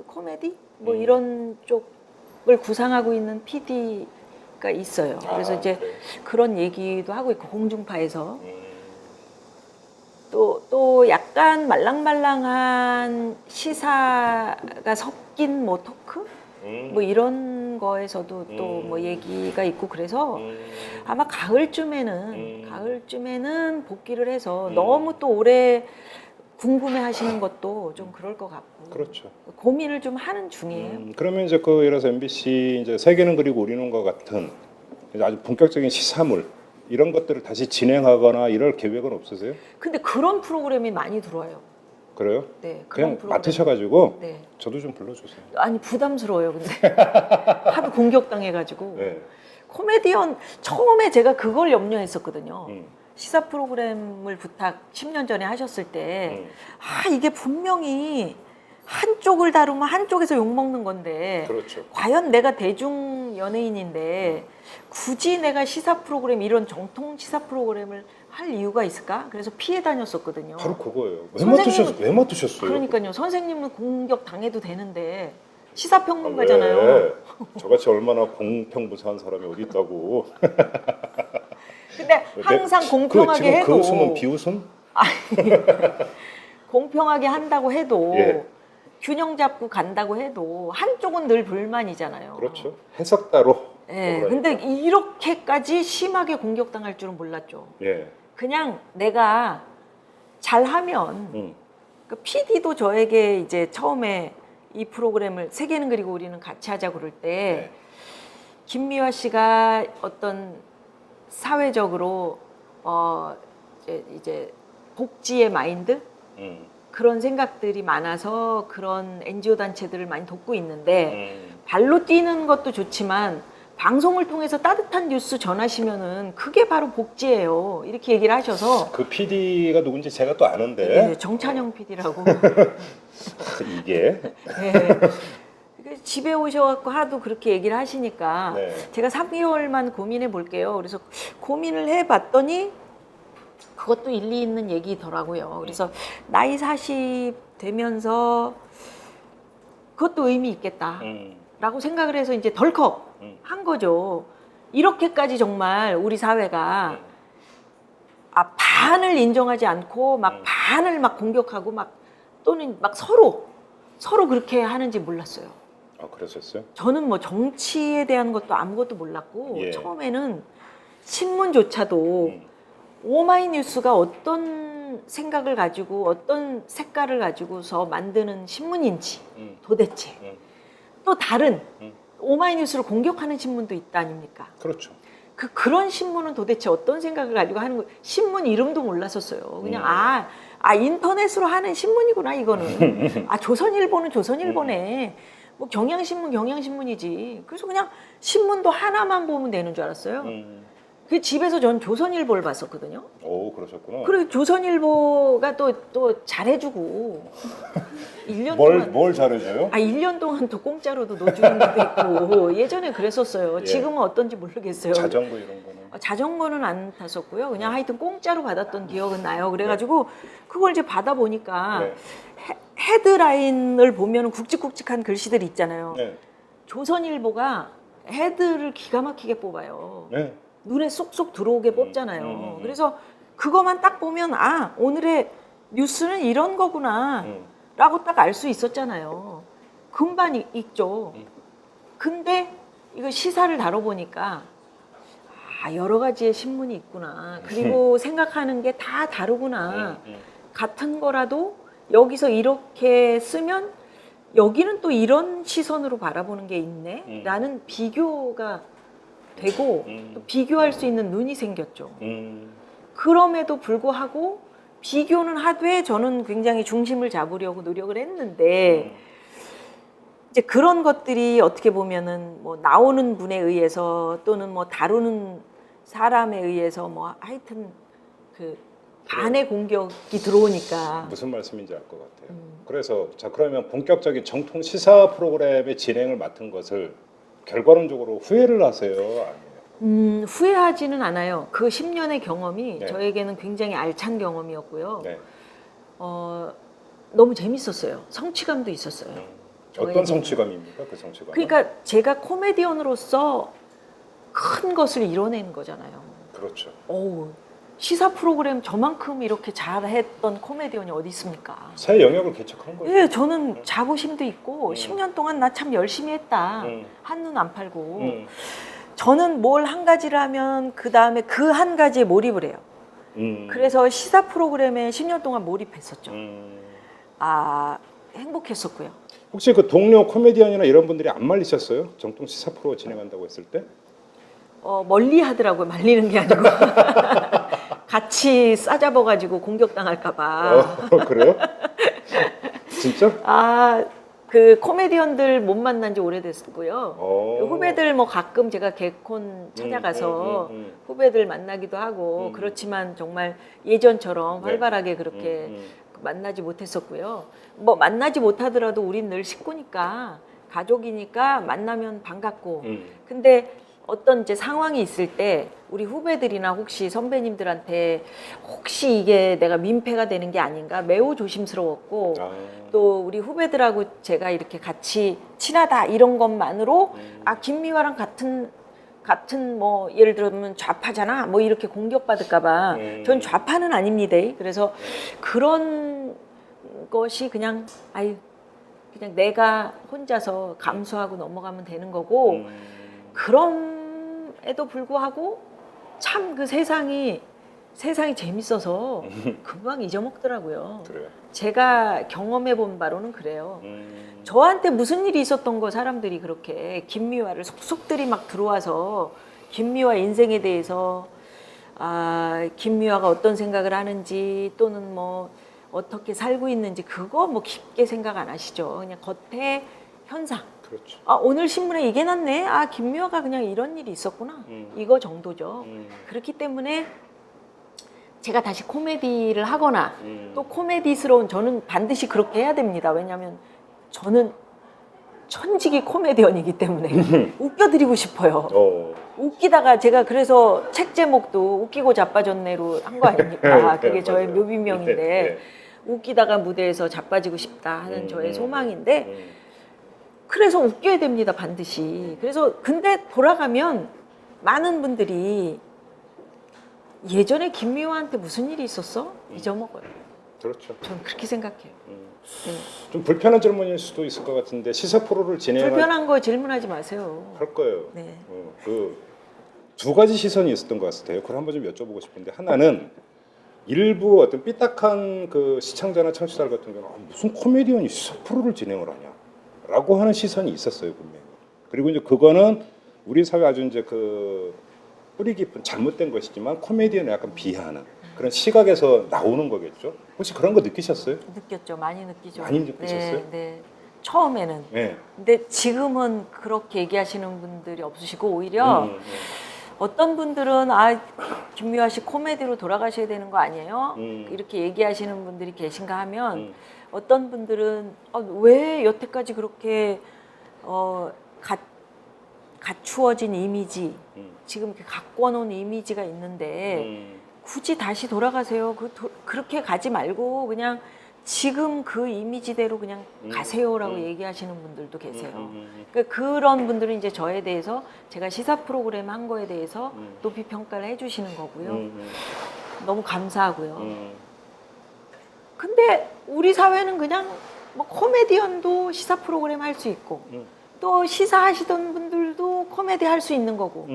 코미디 뭐 이런 쪽을 구상하고 있는 PD가 있어요. 그래서 이제 그런 얘기도 하고 있고 공중파에서 또 약간 말랑말랑한 시사가 섞인 뭐 토크 뭐 이런 거에서도 또 뭐 얘기가 있고 그래서 아마 가을쯤에는 복귀를 해서 너무 또 오래 궁금해 하시는 것도 좀 그럴 것 같고. 그렇죠. 고민을 좀 하는 중이에요. 그러면 이제 그 예를 들어서 MBC 이제 세계는 그리고 우리는과 같은 이제 아주 본격적인 시사물 이런 것들을 다시 진행하거나 이럴 계획은 없으세요? 근데 그런 프로그램이 많이 들어와요. 그래요? 네, 그런 그냥 프로그램. 맡으셔가지고 네. 저도 좀 불러주세요. 아니 부담스러워요. 근데 하도 공격당해가지고. 네. 코미디언 처음에 제가 그걸 염려했었거든요. 음. 시사 프로그램을 부탁 10년 전에 하셨을 때 이게 분명히 한쪽을 다루면 한쪽에서 욕먹는 건데 그렇죠. 과연 내가 대중 연예인인데 굳이 내가 시사 프로그램 이런 정통 시사 프로그램을 할 이유가 있을까? 그래서 피해 다녔었거든요. 바로 그거예요. 선생님은- 왜 맡으셨어요? 그러니까요. 선생님은 공격 당해도 되는데 시사 평론가잖아요. 왜? 저같이 얼마나 공평무사한 사람이 어디 있다고. 근데 항상 공평하게 지금 해도 그 웃음은 비웃음? 공평하게 한다고 해도 예. 균형 잡고 간다고 해도 한쪽은 늘 불만이잖아요. 그렇죠. 해석 따로. 예. 먹으라니까. 근데 이렇게까지 심하게 공격당할 줄은 몰랐죠. 예. 그냥 내가 잘하면 그 PD도 저에게 이제 처음에 이 프로그램을 세계는 그리고 우리는 같이 하자 그럴 때 네. 김미화 씨가 어떤 사회적으로 이제 복지의 마인드 그런 생각들이 많아서 그런 NGO 단체들을 많이 돕고 있는데 발로 뛰는 것도 좋지만 방송을 통해서 따뜻한 뉴스 전하시면은 그게 바로 복지예요. 이렇게 얘기를 하셔서 그 PD가 누군지 제가 또 아는데 네, 정찬영 PD라고 이게 네. 집에 오셔갖고 하도 그렇게 얘기를 하시니까 네. 제가 3개월만 고민해 볼게요. 그래서 고민을 해봤더니 그것도 일리 있는 얘기더라고요. 그래서 나이 40 되면서 그것도 의미 있겠다라고 생각을 해서 이제 덜컥 한 거죠. 이렇게까지 정말 우리 사회가 반을 인정하지 않고 막 반을 막 공격하고 막 또는 막 서로 그렇게 하는지 몰랐어요. 아 그랬었어요? 저는 뭐 정치에 대한 것도 아무것도 몰랐고 예. 처음에는 신문조차도 오마이뉴스가 어떤 생각을 가지고 어떤 색깔을 가지고서 만드는 신문인지 도대체 또 다른 오마이뉴스를 공격하는 신문도 있다 아닙니까? 그렇죠. 그런 신문은 도대체 어떤 생각을 가지고 하는 거 신문 이름도 몰랐었어요. 그냥 인터넷으로 하는 신문이구나 이거는. 조선일보는 조선일보네. 뭐 경향신문이지. 그래서 그냥 신문도 하나만 보면 되는 줄 알았어요. 그 집에서 전 조선일보를 봤었거든요. 오 그러셨구나. 그리고 조선일보가 또 잘해주고 1년 동안 뭘 잘해줘요? 1년 동안 또 공짜로도 넣어주는 것도 있고 예전에 그랬었어요. 예. 지금은 어떤지 모르겠어요. 자전거 이런 거는? 자전거는 안 탔었고요. 그냥 하여튼 공짜로 받았던 기억은 나요. 그래가지고 그걸 이제 받아보니까 네. 헤드라인을 보면 굵직굵직한 글씨들이 있잖아요. 네. 조선일보가 헤드를 기가 막히게 뽑아요. 네. 눈에 쏙쏙 들어오게 뽑잖아요. 그래서 그것만 딱 보면 오늘의 뉴스는 이런 거구나 라고 딱 알 수 있었잖아요. 금방 읽죠. 근데 이거 시사를 다뤄보니까 여러 가지의 신문이 있구나. 그리고 생각하는 게 다 다르구나. 같은 거라도 여기서 이렇게 쓰면 여기는 또 이런 시선으로 바라보는 게 있네 라는 비교가 되고 또 비교할 수 있는 눈이 생겼죠. 그럼에도 불구하고 비교는 하되 저는 굉장히 중심을 잡으려고 노력을 했는데 이제 그런 것들이 어떻게 보면은 뭐 나오는 분에 의해서 또는 뭐 다루는 사람에 의해서 뭐 하여튼 그 반의 공격이 들어오니까 무슨 말씀인지 알 것 같아요. 그래서 자 그러면 본격적인 정통 시사 프로그램의 진행을 맡은 것을 결과론적으로 후회를 하세요? 아니면? 후회하지는 않아요. 그 10년의 경험이 네. 저에게는 굉장히 알찬 경험이었고요. 네. 너무 재밌었어요. 성취감도 있었어요. 어떤 저에게는. 성취감입니까? 그 성취감? 그러니까 제가 코미디언으로서 큰 것을 이뤄낸 거잖아요. 그렇죠. 시사 프로그램 저만큼 이렇게 잘했던 코미디언이 어디 있습니까? 새 영역을 개척한 거죠. 예, 저는 자부심도 있고 10년 동안 나 참 열심히 했다. 한눈 안 팔고. 저는 뭘 한 가지를 하면 그 다음에 그 한 가지에 몰입을 해요. 그래서 시사 프로그램에 10년 동안 몰입했었죠. 아, 행복했었고요. 혹시 그 동료 코미디언이나 이런 분들이 안 말리셨어요? 정통 시사 프로 진행한다고 했을 때? 멀리 하더라고요. 말리는 게 아니고. 같이 싸잡아가지고 공격당할까봐. 그래요? 진짜? 그 코미디언들 못 만난 지 오래됐고요. 오. 후배들 뭐 가끔 제가 개콘 찾아가서 후배들 만나기도 하고 그렇지만 정말 예전처럼 네. 활발하게 그렇게 만나지 못했었고요. 뭐 만나지 못하더라도 우린 늘 식구니까 가족이니까 만나면 반갑고 근데 어떤 이제 상황이 있을 때 우리 후배들이나 혹시 선배님들한테 혹시 이게 내가 민폐가 되는 게 아닌가 매우 조심스러웠고 또 우리 후배들하고 제가 이렇게 같이 친하다 이런 것만으로 김미화랑 같은 뭐 예를 들면 좌파잖아 뭐 이렇게 공격받을까봐 전 좌파는 아닙니다. 그래서 그런 것이 그냥 내가 혼자서 감수하고 넘어가면 되는 거고 그럼에도 불구하고 참 그 세상이 재밌어서 금방 잊어먹더라고요. 그래요. 제가 경험해본 바로는 그래요. 저한테 무슨 일이 있었던 거 사람들이 그렇게 김미화를 속속들이 막 들어와서 김미화 인생에 대해서 김미화가 어떤 생각을 하는지 또는 뭐 어떻게 살고 있는지 그거 뭐 깊게 생각 안 하시죠. 그냥 겉에 현상. 그렇죠. 오늘 신문에 이게 났네. 김미화가 그냥 이런 일이 있었구나. 이거 정도죠. 그렇기 때문에 제가 다시 코미디를 하거나 또 코미디스러운 저는 반드시 그렇게 해야 됩니다. 왜냐하면 저는 천직이 코미디언이기 때문에 웃겨드리고 싶어요. 웃기다가 제가 그래서 책 제목도 웃기고 자빠졌네로 한 거 아닙니까? 그게 저의 묘비명인데 웃기다가 무대에서 자빠지고 싶다 하는 저의 소망인데 그래서 웃겨야 됩니다. 반드시. 그래서 근데 돌아가면 많은 분들이 예전에 김미화한테 무슨 일이 있었어? 잊어먹어요. 그렇죠. 저는 그렇게 생각해요. 네. 좀 불편한 질문일 수도 있을 것 같은데 시사 프로를 진행할 불편한 거 질문하지 마세요. 거예요. 네. 그 두 가지 시선이 있었던 것 같아요. 그걸 한번 좀 여쭤보고 싶은데 하나는 일부 어떤 삐딱한 그 시청자나 청취자 같은 경우는 무슨 코미디언이 시사 프로를 진행을 하냐라고 하는 시선이 있었어요 분명히. 그리고 이제 그거는 우리 사회 아주 이제 그 뿌리 깊은 잘못된 것이지만 코미디언을 약간 비하하는 그런 시각에서 나오는 거겠죠. 혹시 그런 거 느끼셨어요? 느꼈죠. 많이 느끼죠. 많이 느끼셨어요? 네, 네. 처음에는. 네. 근데 지금은 그렇게 얘기하시는 분들이 없으시고 오히려 어떤 분들은 김미화 씨 코미디로 돌아가셔야 되는 거 아니에요? 이렇게 얘기하시는 분들이 계신가 하면 어떤 분들은 왜 여태까지 그렇게 갖추어진 이미지 지금 이렇게 갖고 놓은 이미지가 있는데 굳이 다시 돌아가세요. 그렇게 가지 말고 그냥 지금 그 이미지대로 그냥 가세요라고 얘기하시는 분들도 계세요. 그러니까 그런 분들은 이제 저에 대해서 제가 시사 프로그램 한 거에 대해서 높이 평가를 해주시는 거고요. 너무 감사하고요. 근데 우리 사회는 그냥 뭐 코미디언도 시사 프로그램 할 수 있고 또 시사하시던 분들도 코미디 할 수 있는 거고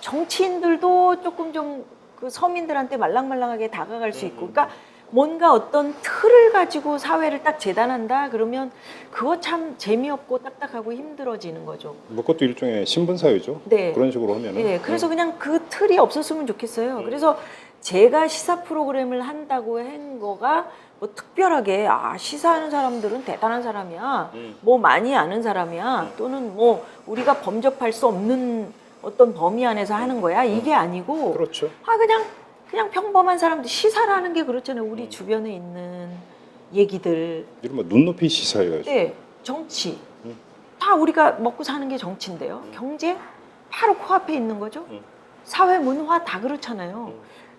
정치인들도 조금 좀 그 서민들한테 말랑말랑하게 다가갈 수 있고 그러니까 뭔가 어떤 틀을 가지고 사회를 딱 재단한다 그러면 그거 참 재미없고 딱딱하고 힘들어지는 거죠. 뭐 그것도 일종의 신분 사회죠. 네. 그런 식으로 하면은. 네, 그래서 그냥 그 틀이 없었으면 좋겠어요. 그래서 제가 시사 프로그램을 한다고 한 거가 뭐 특별하게 시사하는 사람들은 대단한 사람이야, 뭐 많이 아는 사람이야, 또는 뭐 우리가 범접할 수 없는 어떤 범위 안에서 하는 거야 이게 아니고 그렇죠. 그냥 평범한 사람들 시사라는 게 그렇잖아요. 우리 주변에 있는 얘기들. 이런 뭐 눈높이 시사예요. 네, 정치. 다 우리가 먹고 사는 게 정치인데요. 경제 바로 코앞에 있는 거죠. 사회 문화 다 그렇잖아요.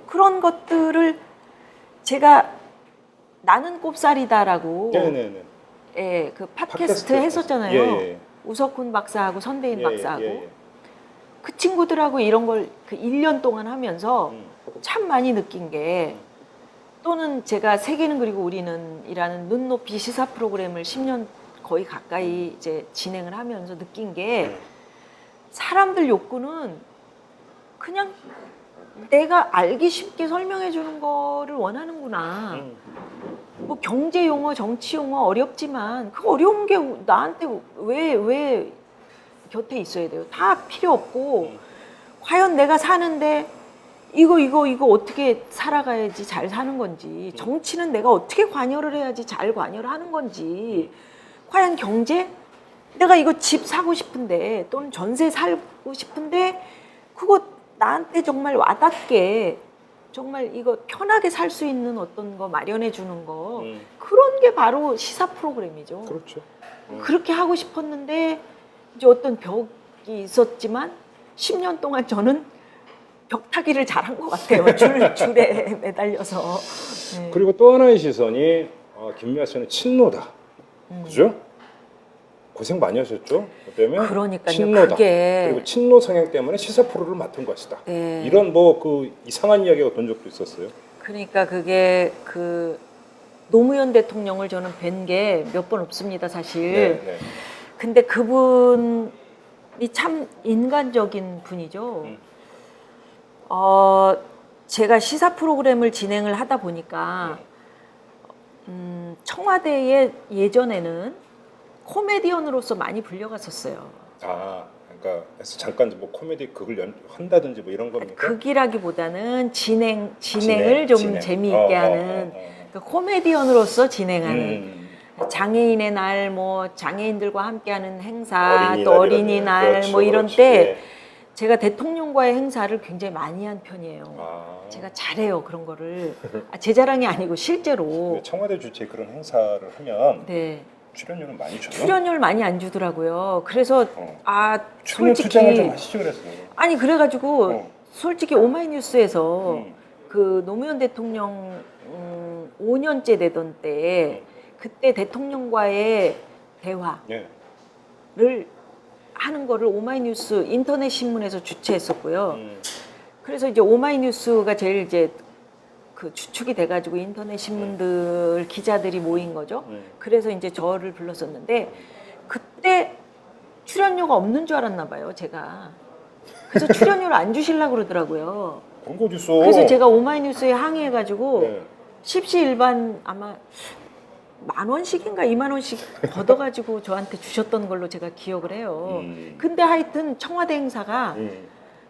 그런 것들을 제가 나는 꼽살이다라고 네네네. 예, 그 팟캐스트 했었잖아요. 예. 우석훈 박사하고 선대인 예, 박사하고 예. 그 친구들하고 이런 걸 그 1년 동안 하면서 참 많이 느낀 게 또는 제가 세계는 그리고 우리는 이라는 눈높이 시사 프로그램을 10년 거의 가까이 이제 진행을 하면서 느낀 게 사람들 욕구는 그냥 내가 알기 쉽게 설명해 주는 거를 원하는구나. 뭐 경제 용어, 정치 용어 어렵지만 그 어려운 게 나한테 왜 곁에 있어야 돼요? 다 필요 없고 과연 내가 사는데 이거 어떻게 살아가야지 잘 사는 건지, 정치는 내가 어떻게 관여를 해야지 잘 관여를 하는 건지, 과연 경제? 내가 이거 집 사고 싶은데 또는 전세 살고 싶은데 그거 나한테 정말 와닿게 정말 이거 편하게 살 수 있는 어떤 거 마련해 주는 거, 그런 게 바로 시사 프로그램이죠. 그렇죠. 그렇게 하고 싶었는데 이제 어떤 벽이 있었지만 10년 동안 저는 벽타기를 잘한 것 같아요. 줄에 매달려서. 네. 그리고 또 하나의 시선이 김미아 씨는 친노다. 그죠? 고생 많이 하셨죠? 그다음에 그러니까요. 친노다. 그게 그리고 친노 성향 때문에 시사 프로를 맡은 것이다. 네. 이런 뭐 그 이상한 이야기가 돈 적도 있었어요. 그러니까 그게 그 노무현 대통령을 저는 뵌 게 몇 번 없습니다, 사실. 네. 근데 그분이 참 인간적인 분이죠. 제가 시사 프로그램을 진행을 하다 보니까 청와대에 예전에는 코미디언으로서 많이 불려갔었어요. 그러니까 잠깐 뭐 코미디 극을 한다든지 뭐 이런 겁니까? 극이라기보다는 진행을 좀 재미있게 하는 그 코미디언으로서 진행하는 장애인의 날, 뭐 장애인들과 함께하는 행사, 또 어린이날, 그렇죠, 뭐 이런 그렇지. 때 제가 대통령과의 행사를 굉장히 많이 한 편이에요. 제가 잘해요, 그런 거를. 제 자랑이 아니고 실제로. 청와대 주최 그런 행사를 하면 네. 출연료는 많이 줘요? 출연료를 많이 안 주더라고요. 그래서 출연 솔직히 투쟁을 좀 하시죠, 그랬어요. 아니 그래가지고 솔직히 오마이뉴스에서 그 노무현 대통령 5년째 되던 때 그때 대통령과의 대화를 하는 거를 오마이뉴스 인터넷 신문에서 주최했었고요. 그래서 이제 오마이뉴스가 제일 이제 그 주축이 돼가지고 인터넷 신문들 기자들이 모인 거죠. 그래서 이제 저를 불렀었는데 그때 출연료가 없는 줄 알았나 봐요, 제가. 그래서 출연료를 안 주시려고 그러더라고요. 광고 주소. 그래서 제가 오마이뉴스에 항의해가지고 십시일반 아마 10,000원씩인가 20,000원씩 걷어가지고 저한테 주셨던 걸로 제가 기억을 해요. 근데 하여튼 청와대 행사가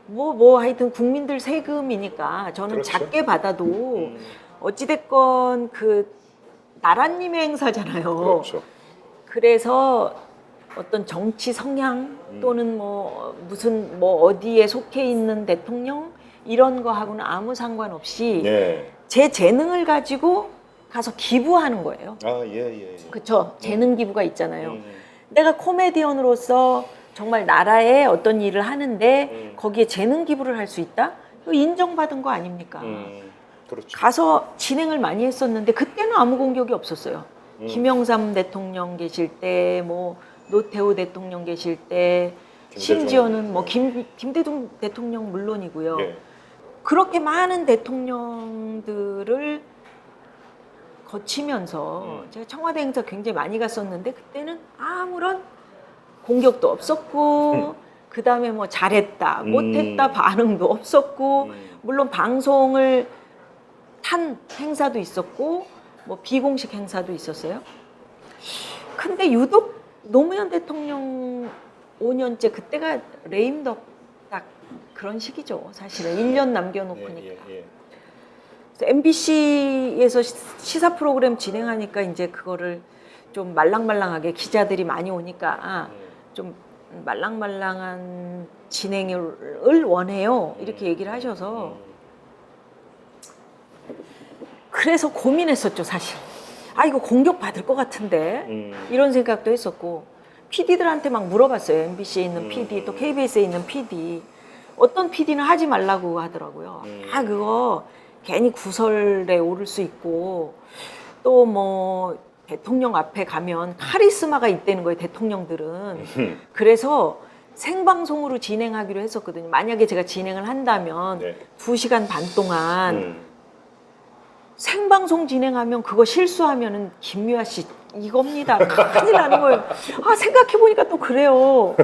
뭐 하여튼 국민들 세금이니까 저는 그렇죠. 작게 받아도 어찌됐건 그 나라님의 행사잖아요. 그렇죠. 그래서 어떤 정치 성향 또는 뭐 무슨 뭐 어디에 속해 있는 대통령 이런 거 하고는 아무 상관없이 제 재능을 가지고 가서 기부하는 거예요. 그렇죠. 재능 기부가 있잖아요. 내가 코미디언으로서 정말 나라에 어떤 일을 하는데 거기에 재능 기부를 할 수 있다? 이거 인정받은 거 아닙니까? 그렇죠. 가서 진행을 많이 했었는데 그때는 아무 공격이 없었어요. 김영삼 대통령 계실 때, 뭐 노태우 대통령 계실 때, 심지어는 뭐 김대중 대통령 물론이고요. 그렇게 많은 대통령들을 거치면서 제가 청와대 행사 굉장히 많이 갔었는데 그때는 아무런 공격도 없었고 그 다음에 뭐 잘했다 못했다 반응도 없었고 물론 방송을 탄 행사도 있었고 뭐 비공식 행사도 있었어요. 근데 유독 노무현 대통령 5년째 그때가 레임덕 딱 그런 시기죠. 사실은 1년 남겨놓고니까. 그래서 MBC에서 시사 프로그램 진행하니까 이제 그거를 좀 말랑말랑하게 기자들이 많이 오니까 좀 말랑말랑한 진행을 원해요. 이렇게 얘기를 하셔서 그래서 고민했었죠, 사실. 이거 공격받을 것 같은데 이런 생각도 했었고 PD들한테 막 물어봤어요. MBC에 있는 PD 또 KBS에 있는 PD 어떤 PD는 하지 말라고 하더라고요. 그거 괜히 구설에 오를 수 있고 또 뭐 대통령 앞에 가면 카리스마가 있다는 거예요, 대통령들은. 그래서 생방송으로 진행하기로 했었거든요. 만약에 제가 진행을 한다면 2시간 반 동안 생방송 진행하면 그거 실수하면은 김미아 씨 이겁니다. 큰일 나는 거예요. 아, 생각해보니까 또 그래요.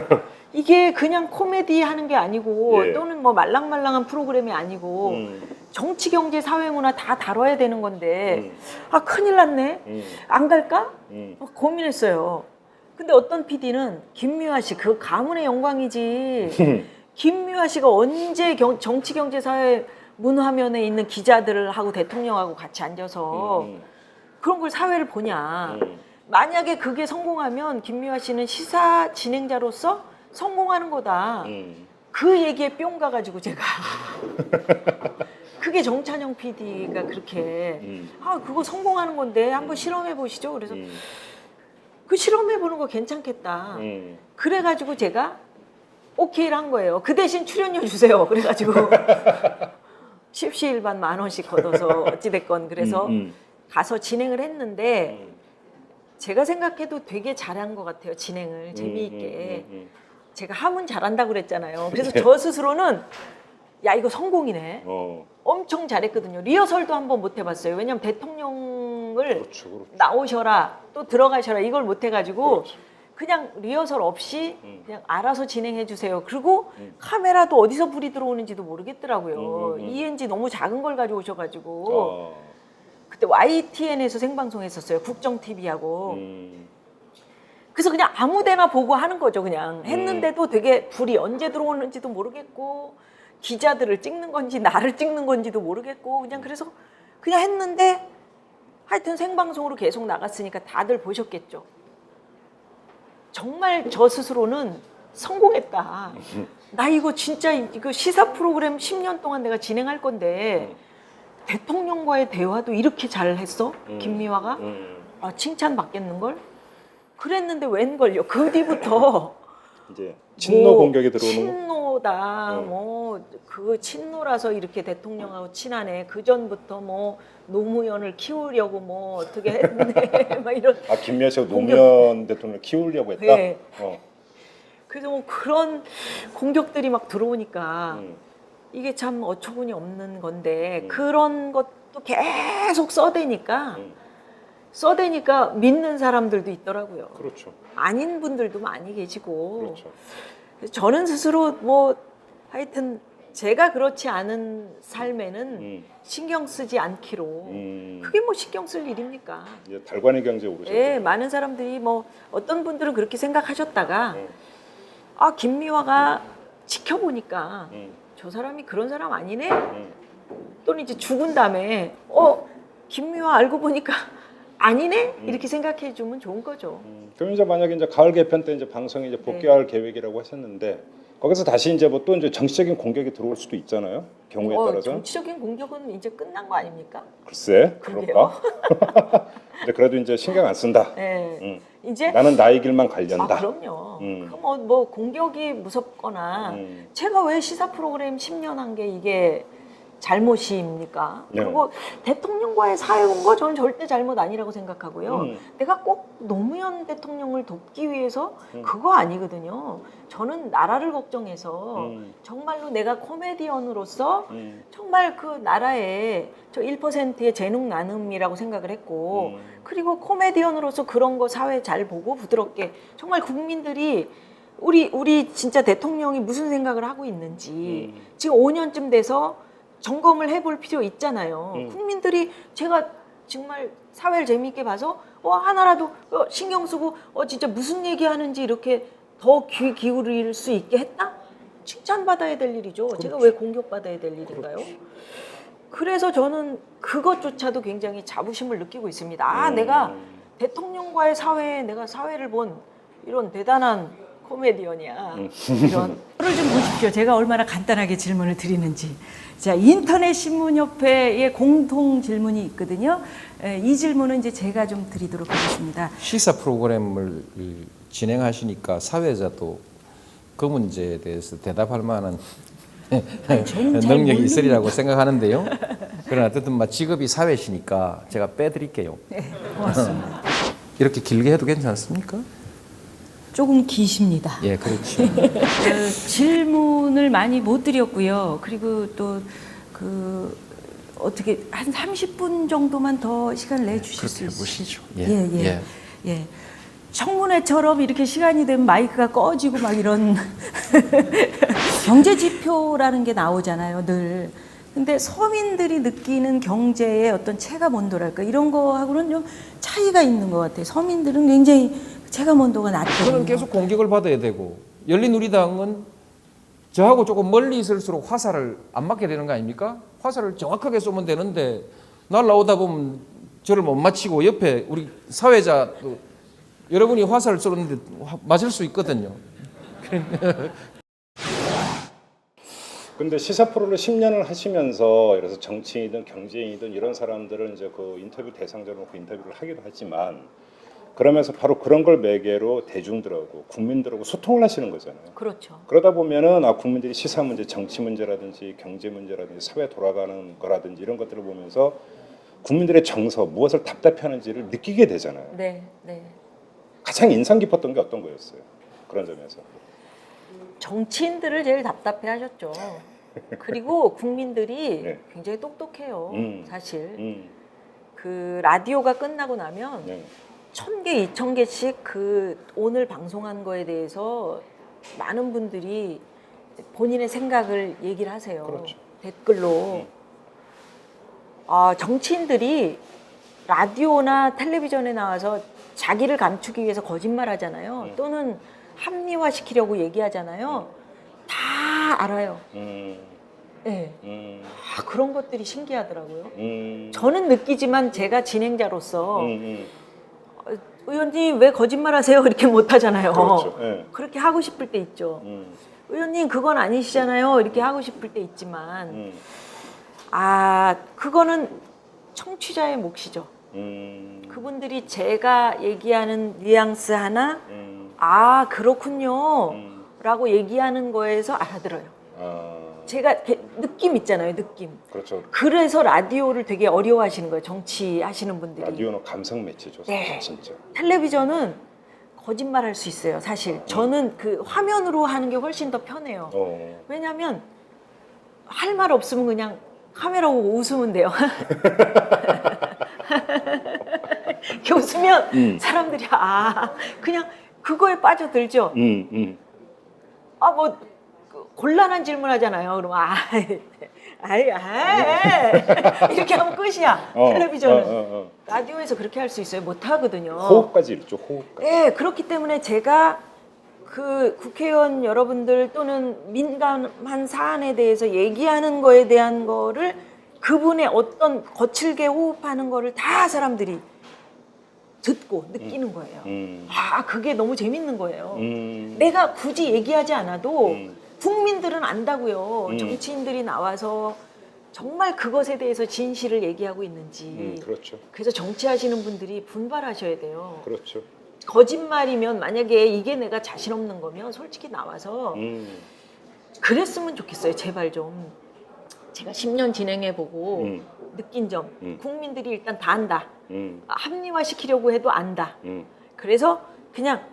이게 그냥 코미디 하는 게 아니고 예. 또는 뭐 말랑말랑한 프로그램이 아니고 정치, 경제, 사회, 문화 다 다뤄야 되는 건데 아, 큰일 났네. 안 갈까? 고민했어요. 근데 어떤 PD는 김미화 씨, 그 가문의 영광이지. 김미화 씨가 언제 정치, 경제, 사회, 문화면에 있는 기자들하고 대통령하고 같이 앉아서 그런 걸 사회를 보냐. 만약에 그게 성공하면 김미화 씨는 시사 진행자로서 성공하는 거다. 그 얘기에 뿅 가가지고 제가 그게 정찬영 PD가 그렇게 아, 그거 성공하는 건데 한번 실험해 보시죠. 그래서 그 실험해 보는 거 괜찮겠다. 그래가지고 제가 오케이를 한 거예요. 그 대신 출연료 주세요. 그래가지고 십시일반 10,000원씩 걷어서 어찌됐건 그래서 가서 진행을 했는데 제가 생각해도 되게 잘한 것 같아요. 진행을 재미있게. 제가 하면 잘한다고 그랬잖아요. 그래서 저 스스로는 야, 이거 성공이네. 엄청 잘했거든요. 리허설도 한번 못 해봤어요. 왜냐면 대통령을 그렇죠. 나오셔라 또 들어가셔라 이걸 못 해가지고 그렇죠. 그냥 리허설 없이 그냥 알아서 진행해 주세요. 그리고 카메라도 어디서 불이 들어오는지도 모르겠더라고요. ENG 너무 작은 걸 가지고 오셔가지고 그때 YTN에서 생방송했었어요. 국정TV하고. 그래서 그냥 아무데나 보고 하는 거죠. 그냥 했는데도 되게 불이 언제 들어오는지도 모르겠고 기자들을 찍는 건지 나를 찍는 건지도 모르겠고 그냥 그래서 그냥 했는데 하여튼 생방송으로 계속 나갔으니까 다들 보셨겠죠. 정말 저 스스로는 성공했다. 나 이거 진짜 이거 시사 프로그램 10년 동안 내가 진행할 건데 대통령과의 대화도 이렇게 잘 했어? 김미화가? 아, 칭찬 받겠는걸? 그랬는데 웬걸요. 그 뒤부터 이제 친노 뭐 공격이 들어오는 거? 친노다. 뭐 그 친노라서 이렇게 대통령하고 친하네. 그 전부터 뭐 노무현을 키우려고 뭐 어떻게 했네. 막 이런. 아, 김미아 씨가 노무현 대통령을 키우려고 했다? 네. 그래서 뭐 그런 공격들이 막 들어오니까 이게 참 어처구니 없는 건데 그런 것도 계속 써대니까 믿는 사람들도 있더라고요. 그렇죠. 아닌 분들도 많이 계시고. 그렇죠. 그래서 저는 스스로 뭐 하여튼 제가 그렇지 않은 삶에는 신경 쓰지 않기로 그게 뭐 신경 쓸 일입니까? 이제 달관의 경제에 오르셨죠. 예, 많은 사람들이 뭐 어떤 분들은 그렇게 생각하셨다가 아, 김미화가 지켜보니까 저 사람이 그런 사람 아니네? 또는 이제 죽은 다음에 김미화 알고 보니까 아니네? 이렇게 생각해 주면 좋은 거죠. 그럼 이제 만약에 이제 가을 개편 때 이제 방송에 이제 복귀할 계획이라고 하셨는데 거기서 다시 이제 뭐 또 이제 정치적인 공격이 들어올 수도 있잖아요. 경우에 따라서. 정치적인 공격은 이제 끝난 거 아닙니까? 글쎄, 그러게요. 그럴까? 근데 그래도 이제 신경 안 쓴다. 네. 이제 나는 나의 길만 갈련다. 그럼요. 뭐 공격이 무섭거나 제가 왜 시사 프로그램 10년 한 게 이게 잘못입니까? 네. 그리고 대통령과의 사회 온 거 저는 절대 잘못 아니라고 생각하고요. 내가 꼭 노무현 대통령을 돕기 위해서 그거 아니거든요. 저는 나라를 걱정해서 정말로 내가 코미디언으로서 정말 그 나라에 저 1%의 재능 나눔이라고 생각을 했고 그리고 코미디언으로서 그런 거 사회 잘 보고 부드럽게 정말 국민들이 우리 진짜 대통령이 무슨 생각을 하고 있는지 지금 5년쯤 돼서 점검을 해볼 필요 있잖아요. 국민들이 제가 정말 사회를 재미있게 봐서 하나라도 신경 쓰고 진짜 무슨 얘기하는지 이렇게 더 귀 기울일 수 있게 했다? 칭찬받아야 될 일이죠. 그렇지. 제가 왜 공격받아야 될 일인가요? 그래서 저는 그것조차도 굉장히 자부심을 느끼고 있습니다. 아, 내가 대통령과의 사회에 내가 사회를 본 이런 대단한 코미디언이야. 이런. 를 좀 보십시오. 제가 얼마나 간단하게 질문을 드리는지. 자, 인터넷 신문협회의 공통 질문이 있거든요. 이 질문은 이제 제가 좀 드리도록 하겠습니다. 시사 프로그램을 진행하시니까 사회자도 그 문제에 대해서 대답할 만한 능력이 있으리라고 생각하는데요. 그러나 어쨌든 직업이 사회시니까 제가 빼드릴게요. 네, 고맙습니다. 이렇게 길게 해도 괜찮습니까? 조금 기십니다. 예, 그렇죠. 질문을 많이 못 드렸고요. 그리고 또 어떻게 한 30분 정도만 더 시간을 내주실 수 있으시죠? 해보시죠. 예. 예. 청문회처럼 이렇게 시간이 되면 마이크가 꺼지고 막 이런 경제 지표라는 게 나오잖아요, 늘. 근데 서민들이 느끼는 경제의 어떤 체감 온도랄까 이런 거하고는 좀 차이가 있는 것 같아요. 서민들은 굉장히 체감 온도가 낮거든요. 저는 계속 공격을 받아야 되고 열린우리당은 저하고 조금 멀리 있을수록 화살을 안 맞게 되는 거 아닙니까? 화살을 정확하게 쏘면 되는데 날라오다 보면 저를 못 맞히고 옆에 우리 사회자 여러분이 화살을 쏘는데 맞을 수 있거든요. 근데 시사 프로를 10년을 하시면서 그래서 정치인이든 경제인이든 이런 사람들을 이제 그 인터뷰 대상자로 놓고 인터뷰를 하기도 하지만 그러면서 바로 그런 걸 매개로 대중들하고 국민들하고 소통을 하시는 거잖아요. 그렇죠. 그러다 보면은 국민들이 시사 문제, 정치 문제라든지 경제 문제라든지 사회 돌아가는 거라든지 이런 것들을 보면서 국민들의 정서, 무엇을 답답해하는지를 느끼게 되잖아요. 네, 네. 가장 인상 깊었던 게 어떤 거였어요? 그런 점에서. 정치인들을 제일 답답해 하셨죠. 그리고 국민들이 네. 굉장히 똑똑해요. 사실. 그 라디오가 끝나고 나면 네. 1000개, 2000개씩 그 오늘 방송한 거에 대해서 많은 분들이 본인의 생각을 얘기를 하세요. 그렇죠. 댓글로. 정치인들이 라디오나 텔레비전에 나와서 자기를 감추기 위해서 거짓말 하잖아요. 또는 합리화시키려고 얘기하잖아요. 다 알아요. 네. 그런 것들이 신기하더라고요. 저는 느끼지만 제가 진행자로서 의원님 왜 거짓말하세요? 이렇게 못하잖아요. 그렇죠. 네. 그렇게 하고 싶을 때 있죠. 의원님 그건 아니시잖아요. 이렇게 하고 싶을 때 있지만 그거는 청취자의 몫이죠. 그분들이 제가 얘기하는 뉘앙스 하나 그렇군요 라고 얘기하는 거에서 알아들어요. 제가 이렇게 느낌 있잖아요. 느낌. 그렇죠. 그래서 라디오를 되게 어려워하시는 거예요. 정치하시는 분들이. 라디오는 감성 매체죠. 네. 진짜. 텔레비전은 거짓말 할 수 있어요. 사실 저는 그 화면으로 하는 게 훨씬 더 편해요. 왜냐하면 할 말 없으면 그냥 카메라 보고 웃으면 돼요. 이렇게 웃으면 사람들이 그냥 그거에 빠져들죠. 뭐 곤란한 질문 하잖아요. 그러면 이렇게 하면 끝이야. 텔레비전은. 라디오에서 그렇게 할 수 있어요. 못 하거든요. 호흡까지 있죠. 호흡까지. 네, 그렇기 때문에 제가 그 국회의원 여러분들 또는 민감한 사안에 대해서 얘기하는 거에 대한 거를 그분의 어떤 거칠게 호흡하는 거를 다 사람들이 듣고 느끼는 거예요. 그게 너무 재밌는 거예요. 내가 굳이 얘기하지 않아도 국민들은 안다고요. 정치인들이 나와서 정말 그것에 대해서 진실을 얘기하고 있는지. 그렇죠. 그래서 정치하시는 분들이 분발하셔야 돼요. 그렇죠. 거짓말이면 만약에 이게 내가 자신 없는 거면 솔직히 나와서 그랬으면 좋겠어요. 제발 좀. 제가 10년 진행해보고 느낀 점. 국민들이 일단 다 안다. 합리화시키려고 해도 안다. 그래서 그냥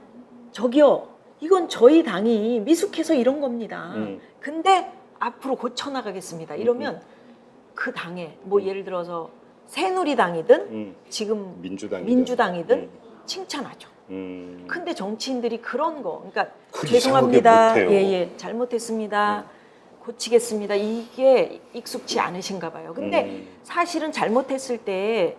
저기요. 이건 저희 당이 미숙해서 이런 겁니다. 근데 앞으로 고쳐나가겠습니다. 이러면 그 당에 뭐 예를 들어서 새누리당이든 지금 민주당이든 칭찬하죠. 근데 정치인들이 그런 거, 그러니까 죄송합니다. 잘못했습니다. 고치겠습니다. 이게 익숙치 않으신가 봐요. 근데 사실은 잘못했을 때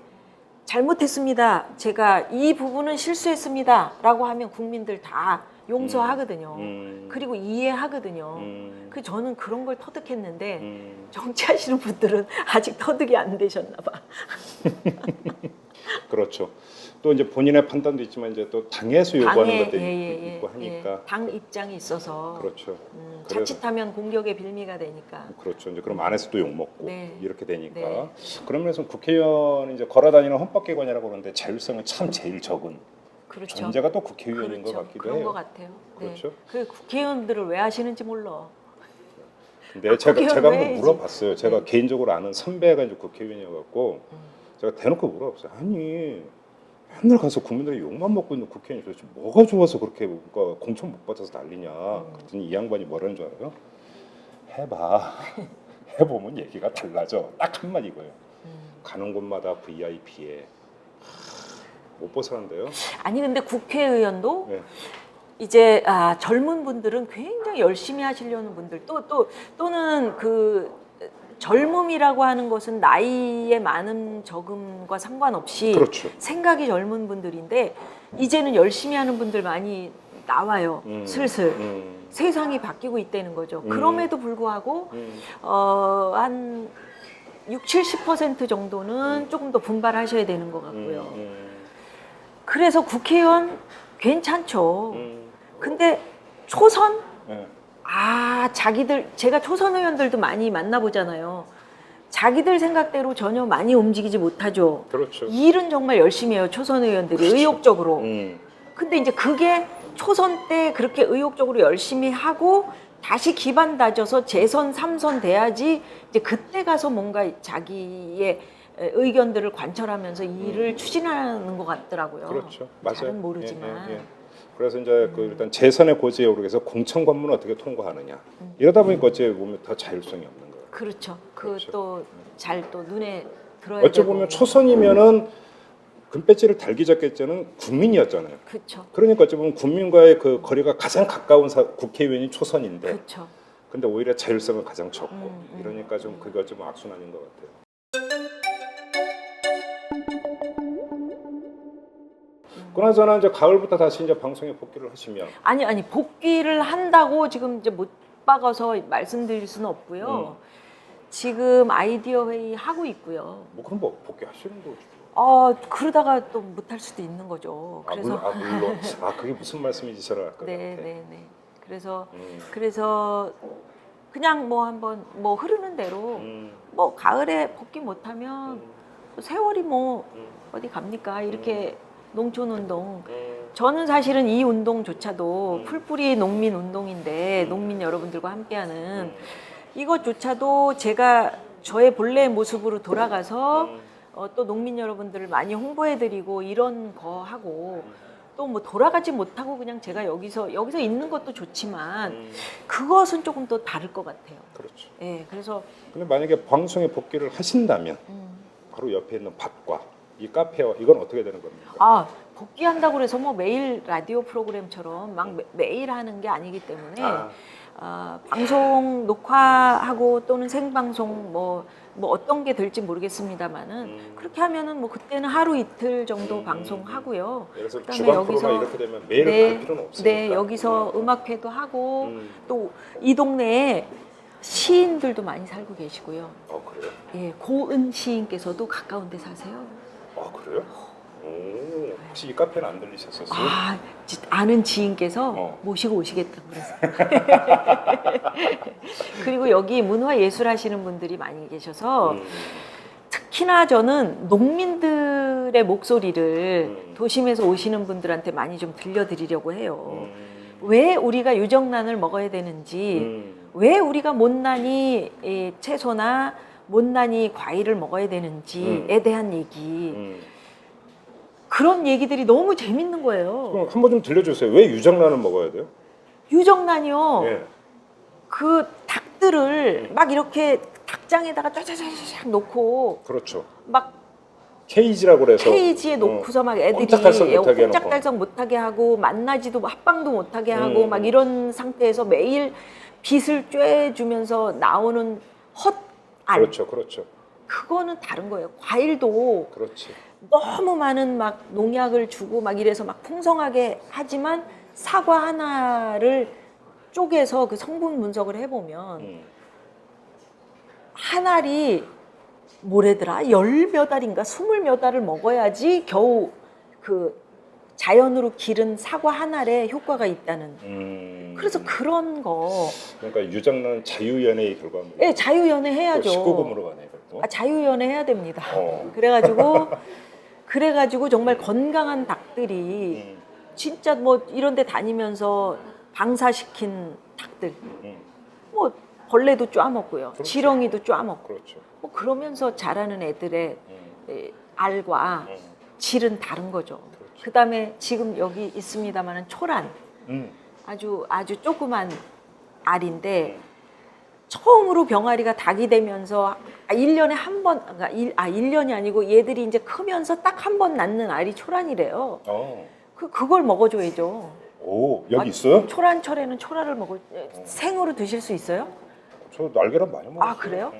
잘못했습니다. 제가 이 부분은 실수했습니다. 라고 하면 국민들 다 용서하거든요. 그리고 이해하거든요. 저는 그런 걸 터득했는데 정치하시는 분들은 아직 터득이 안 되셨나 봐. 그렇죠. 또 이제 본인의 판단도 있지만 이제 또 당에서 요구하는 것들이 있고 하니까 당 입장이 있어서 그렇죠. 자칫하면 공격의 빌미가 되니까. 그렇죠. 이제 그럼 안에서 또 욕 먹고 네. 이렇게 되니까 네. 그런 면에서 국회의원이 이제 걸어다니는 헌법기관이라고 그러는데 자율성은 참 제일 적은 그렇죠. 존재가 또 국회의원인 것 같기도 그런 해요. 것 같아요. 그렇죠. 그 국회의원들을 왜 하시는지 몰라. 근데 제가 국회의원 한번 왜 물어봤어요. 제가 개인적으로 아는 선배가 이제 국회의원이어갖고 제가 대놓고 물어봤어요. 아니 맨날 가서 국민들이 욕만 먹고 있는 국회의원이 도대체 뭐가 좋아서 그렇게 뭔가 공천 못 받아서 난리냐. 그랬더니 이 양반이 뭐라는 줄 알아요? 해봐. 해보면 얘기가 달라져. 딱 한마디 이거예요. 가는 곳마다 VIP에 못 벗어난대요. 아니 근데 국회의원도 네. 이제 젊은 분들은 굉장히 열심히 하시려는 분들 또는 그 젊음이라고 하는 것은 나이의 많음 적음과 상관없이 그렇죠. 생각이 젊은 분들인데 이제는 열심히 하는 분들 많이 나와요. 슬슬 세상이 바뀌고 있다는 거죠. 그럼에도 불구하고 한 60-70% 정도는 조금 더 분발하셔야 되는 것 같고요. 그래서 국회의원 괜찮죠. 근데 초선? 네. 자기들, 제가 초선 의원들도 많이 만나보잖아요. 자기들 생각대로 전혀 많이 움직이지 못하죠. 그렇죠. 일은 정말 열심히 해요, 초선 의원들이. 그렇죠. 의욕적으로. 근데 이제 그게 초선 때 그렇게 의욕적으로 열심히 하고 다시 기반 다져서 재선, 3선 돼야지 이제 그때 가서 뭔가 자기의 의견들을 관철하면서 일을 추진하는 것 같더라고요. 그렇죠. 맞아요. 잘은 모르지만. 예. 그래서 이제 그 일단 재선의 고지에 오르기 위해서 공천 관문을 어떻게 통과하느냐. 이러다 보니까 어찌 보면 더 자율성이 없는 거예요. 그렇죠. 그렇죠. 또 잘 또 눈에 들어야 어찌 되고. 보면 초선이면은 금배지를 달기 전까지는 국민이었잖아요. 그렇죠. 그러니까 어찌 보면 국민과의 그 거리가 가장 가까운 국회의원이 초선인데, 그렇죠. 근데 오히려 자율성은 가장 적고 이러니까 좀 그게 좀 악순환인 것 같아요. 그나저나 이제 가을부터 다시 이제 방송에 복귀를 하시면 아니 복귀를 한다고 지금 이제 못 박아서 말씀드릴 수는 없고요. 지금 아이디어 회의 하고 있고요. 뭐 그럼 뭐 복귀하시는 거죠. 그러다가 또 못할 수도 있는 거죠. 그래서 물론 그게 무슨 말씀인지 잘 알 것 같아요. 네. 그래서 그냥 뭐 한번 뭐 흐르는 대로 뭐 가을에 복귀 못하면 세월이 뭐 어디 갑니까? 이렇게 농촌 운동. 저는 사실은 이 운동조차도 풀뿌리 농민 운동인데 농민 여러분들과 함께하는 이것조차도 제가 저의 본래의 모습으로 돌아가서 또 농민 여러분들을 많이 홍보해드리고 이런 거 하고 또 뭐 돌아가지 못하고 그냥 제가 여기서 있는 것도 좋지만 그것은 조금 더 다를 것 같아요. 그렇죠. 예, 그래서 근데 만약에 방송에 복귀를 하신다면 바로 옆에 있는 밭과 이 카페와 이건 어떻게 되는 겁니까? 복귀한다고 그래서 뭐 매일 라디오 프로그램처럼 막 매일 하는 게 아니기 때문에 방송 녹화하고 또는 생방송 뭐 어떤 게 될지 모르겠습니다만은 그렇게 하면은 뭐 그때는 하루 이틀 정도 방송하고요. 그래서 그다음에 주간 여기서 프로나 이렇게 되면 매일 갈 필요는 없으니까. 네, 여기서 음악회도 하고 또 이 동네에 시인들도 많이 살고 계시고요. 그래요? 예, 고은 시인께서도 가까운 데 사세요. 그래요? 혹시 이 카페는 안 들리셨었어요? 아는 지인께서 모시고 오시겠다고 그래서. 그리고 여기 문화예술 하시는 분들이 많이 계셔서 특히나 저는 농민들의 목소리를 도심에서 오시는 분들한테 많이 좀 들려드리려고 해요. 왜 우리가 유정란을 먹어야 되는지, 왜 우리가 못난이 채소나 못난이 과일을 먹어야 되는지에 대한 얘기. 그런 얘기들이 너무 재밌는 거예요. 그럼 한번 좀 들려주세요. 왜 유정란을 먹어야 돼요? 유정란이요. 예. 그 닭들을 막 이렇게 닭장에다가 쫙쫙쫙 놓고 그렇죠. 막 케이지라고 그래서 케이지에 놓고서 막 애들이 꼼짝달싹 못하게 하고 만나지도 합방도 못하게 하고 막 이런 상태에서 매일 빛을 쬐주면서 나오는 헛알. 그렇죠. 그거는 다른 거예요. 과일도 그렇지. 너무 많은 막 농약을 주고 막 이래서 막 풍성하게 하지만 사과 하나를 쪼개서 그 성분 분석을 해보면 한 알이 뭐래더라? 10몇 알인가 20몇 알을 먹어야지 겨우 그 자연으로 기른 사과 한 알에 효과가 있다는. 그래서 그런 거. 그러니까 유정란은 자유연애의 결과물. 네, 자유연애 해야죠. 19금으로 가네. 자유연애 해야 됩니다. 그래가지고 정말 건강한 닭들이 진짜 뭐 이런 데 다니면서 방사시킨 닭들. 뭐 벌레도 쪼아먹고요. 그렇죠. 지렁이도 쪼아먹고. 그렇죠. 뭐 그러면서 자라는 애들의 알과 질은 다른 거죠. 그렇죠. 그다음에 지금 여기 있습니다마는 초란. 아주 조그만 알인데 처음으로 병아리가 닭이 되면서 1년에 한 번, 그러니까 1년이 아니고 얘들이 이제 크면서 딱 한 번 낳는 알이 초란이래요. 그걸 먹어줘야죠. 오, 여기 있어요? 초란철에는 초라를 생으로 드실 수 있어요? 저 날계란 많이 먹었어요. 아, 그래요?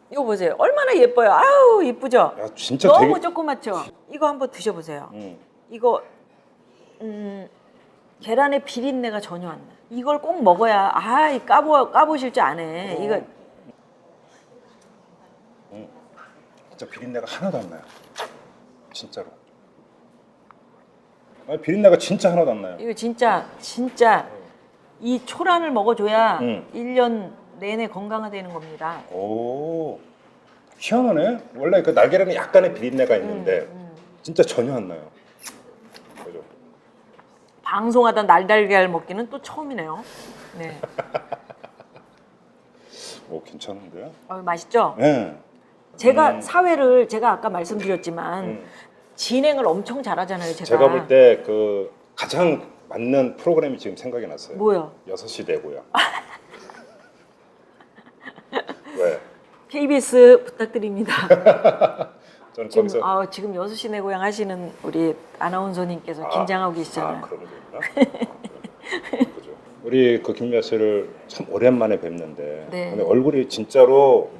이거 보세요. 얼마나 예뻐요. 아우, 예쁘죠? 야, 진짜 너무 되게... 조그맣죠? 이거 한번 드셔보세요. 이거 계란의 비린내가 전혀 안 나. 이걸 꼭 먹어야 까보실 줄 아네. 이거 진짜 비린내가 하나도 안 나요. 진짜로. 아니, 비린내가 진짜 하나도 안 나요. 이거 진짜 이 초란을 먹어줘야 1년 내내 건강하다는 겁니다. 오, 희한하네. 원래 그 날계란에 약간의 비린내가 있는데 진짜 전혀 안 나요. 그죠? 방송하다 날달걀 먹기는 또 처음이네요. 네. 오, 괜찮은데요? 맛있죠? 네. 제가 사회를 제가 아까 말씀드렸지만 진행을 엄청 잘하잖아요. 제가 볼 때 그 가장 맞는 프로그램이 지금 생각이 났어요. 뭐요? 6시 내고요. 왜? KBS 부탁드립니다. 저는 지금, 거기서 지금 6시 내 고향 하시는 우리 아나운서님께서 긴장하고 계시잖아요. 그런 게 있나? 그죠. 우리 그 김미아 씨를 참 오랜만에 뵙는데 네. 근데 얼굴이 진짜로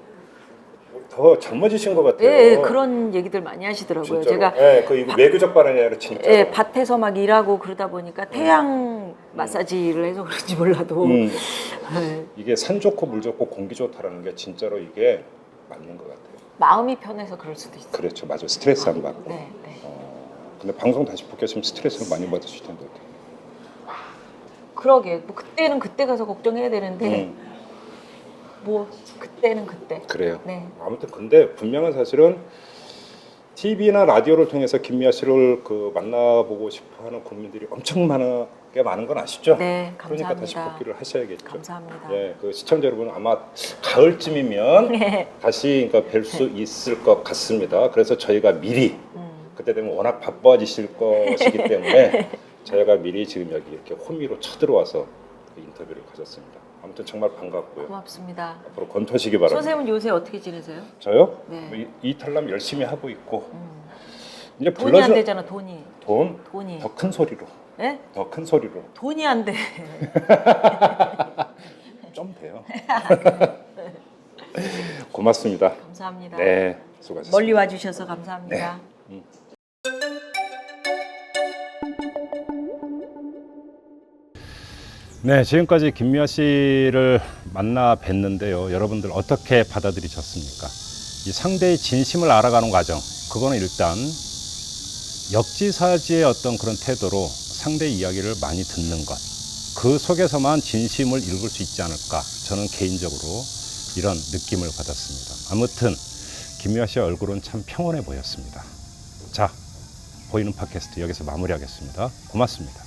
더 젊어지신 것 같아요. 네, 그런 얘기들 많이 하시더라고요. 진짜로. 제가 네, 그 이거 외교적 발언이 아니라 진짜. 예, 밭에서 막 일하고 그러다 보니까 태양 마사지를 해서 그런지 몰라도 네. 이게 산 좋고 물 좋고 공기 좋다라는 게 진짜로 이게 맞는 것 같아요. 마음이 편해서 그럴 수도 있어요. 그렇죠, 맞아요. 스트레스 안 받고. 네, 네. 근데 방송 다시 복귀하시면 스트레스를 많이 받으실 텐데. 그러게 뭐 그때는 그때 가서 걱정해야 되는데 뭐 그때는 그때. 그래요. 네. 아무튼 근데 분명한 사실은 TV나 라디오를 통해서 김미아 씨를 그 만나보고 싶어하는 국민들이 엄청 많은 건 아시죠? 네, 감사합니다. 그러니까 다시 복귀를 하셔야겠죠. 감사합니다. 예, 그 시청자 여러분 아마 가을쯤이면 네. 다시 그러니까 뵐 수 있을 것 같습니다. 그래서 저희가 미리 그때 되면 워낙 바빠지실 것이기 때문에 저희가 미리 지금 여기 이렇게 호미로 쳐들어와서 그 인터뷰를 가졌습니다. 아무튼 정말 반갑고요. 고맙습니다. 앞으로 건투하시기 바랍니다. 선생님은 요새 어떻게 지내세요? 저요? 네. 뭐 이탈남 열심히 하고 있고 이제 돈이 안 되잖아, 돈이. 돈이. 더 큰 소리로. 예? 더 큰 소리로. 돈이 안 돼. 좀 돼요. 고맙습니다. 감사합니다. 네, 수고하셨습니다. 멀리 와주셔서 감사합니다. 네, 지금까지 김미아 씨를 만나 뵀는데요. 여러분들 어떻게 받아들이셨습니까? 이 상대의 진심을 알아가는 과정, 그거는 일단 역지사지의 어떤 그런 태도로 상대의 이야기를 많이 듣는 것, 그 속에서만 진심을 읽을 수 있지 않을까, 저는 개인적으로 이런 느낌을 받았습니다. 아무튼 김미아 씨의 얼굴은 참 평온해 보였습니다. 자, 보이는 팟캐스트 여기서 마무리하겠습니다. 고맙습니다.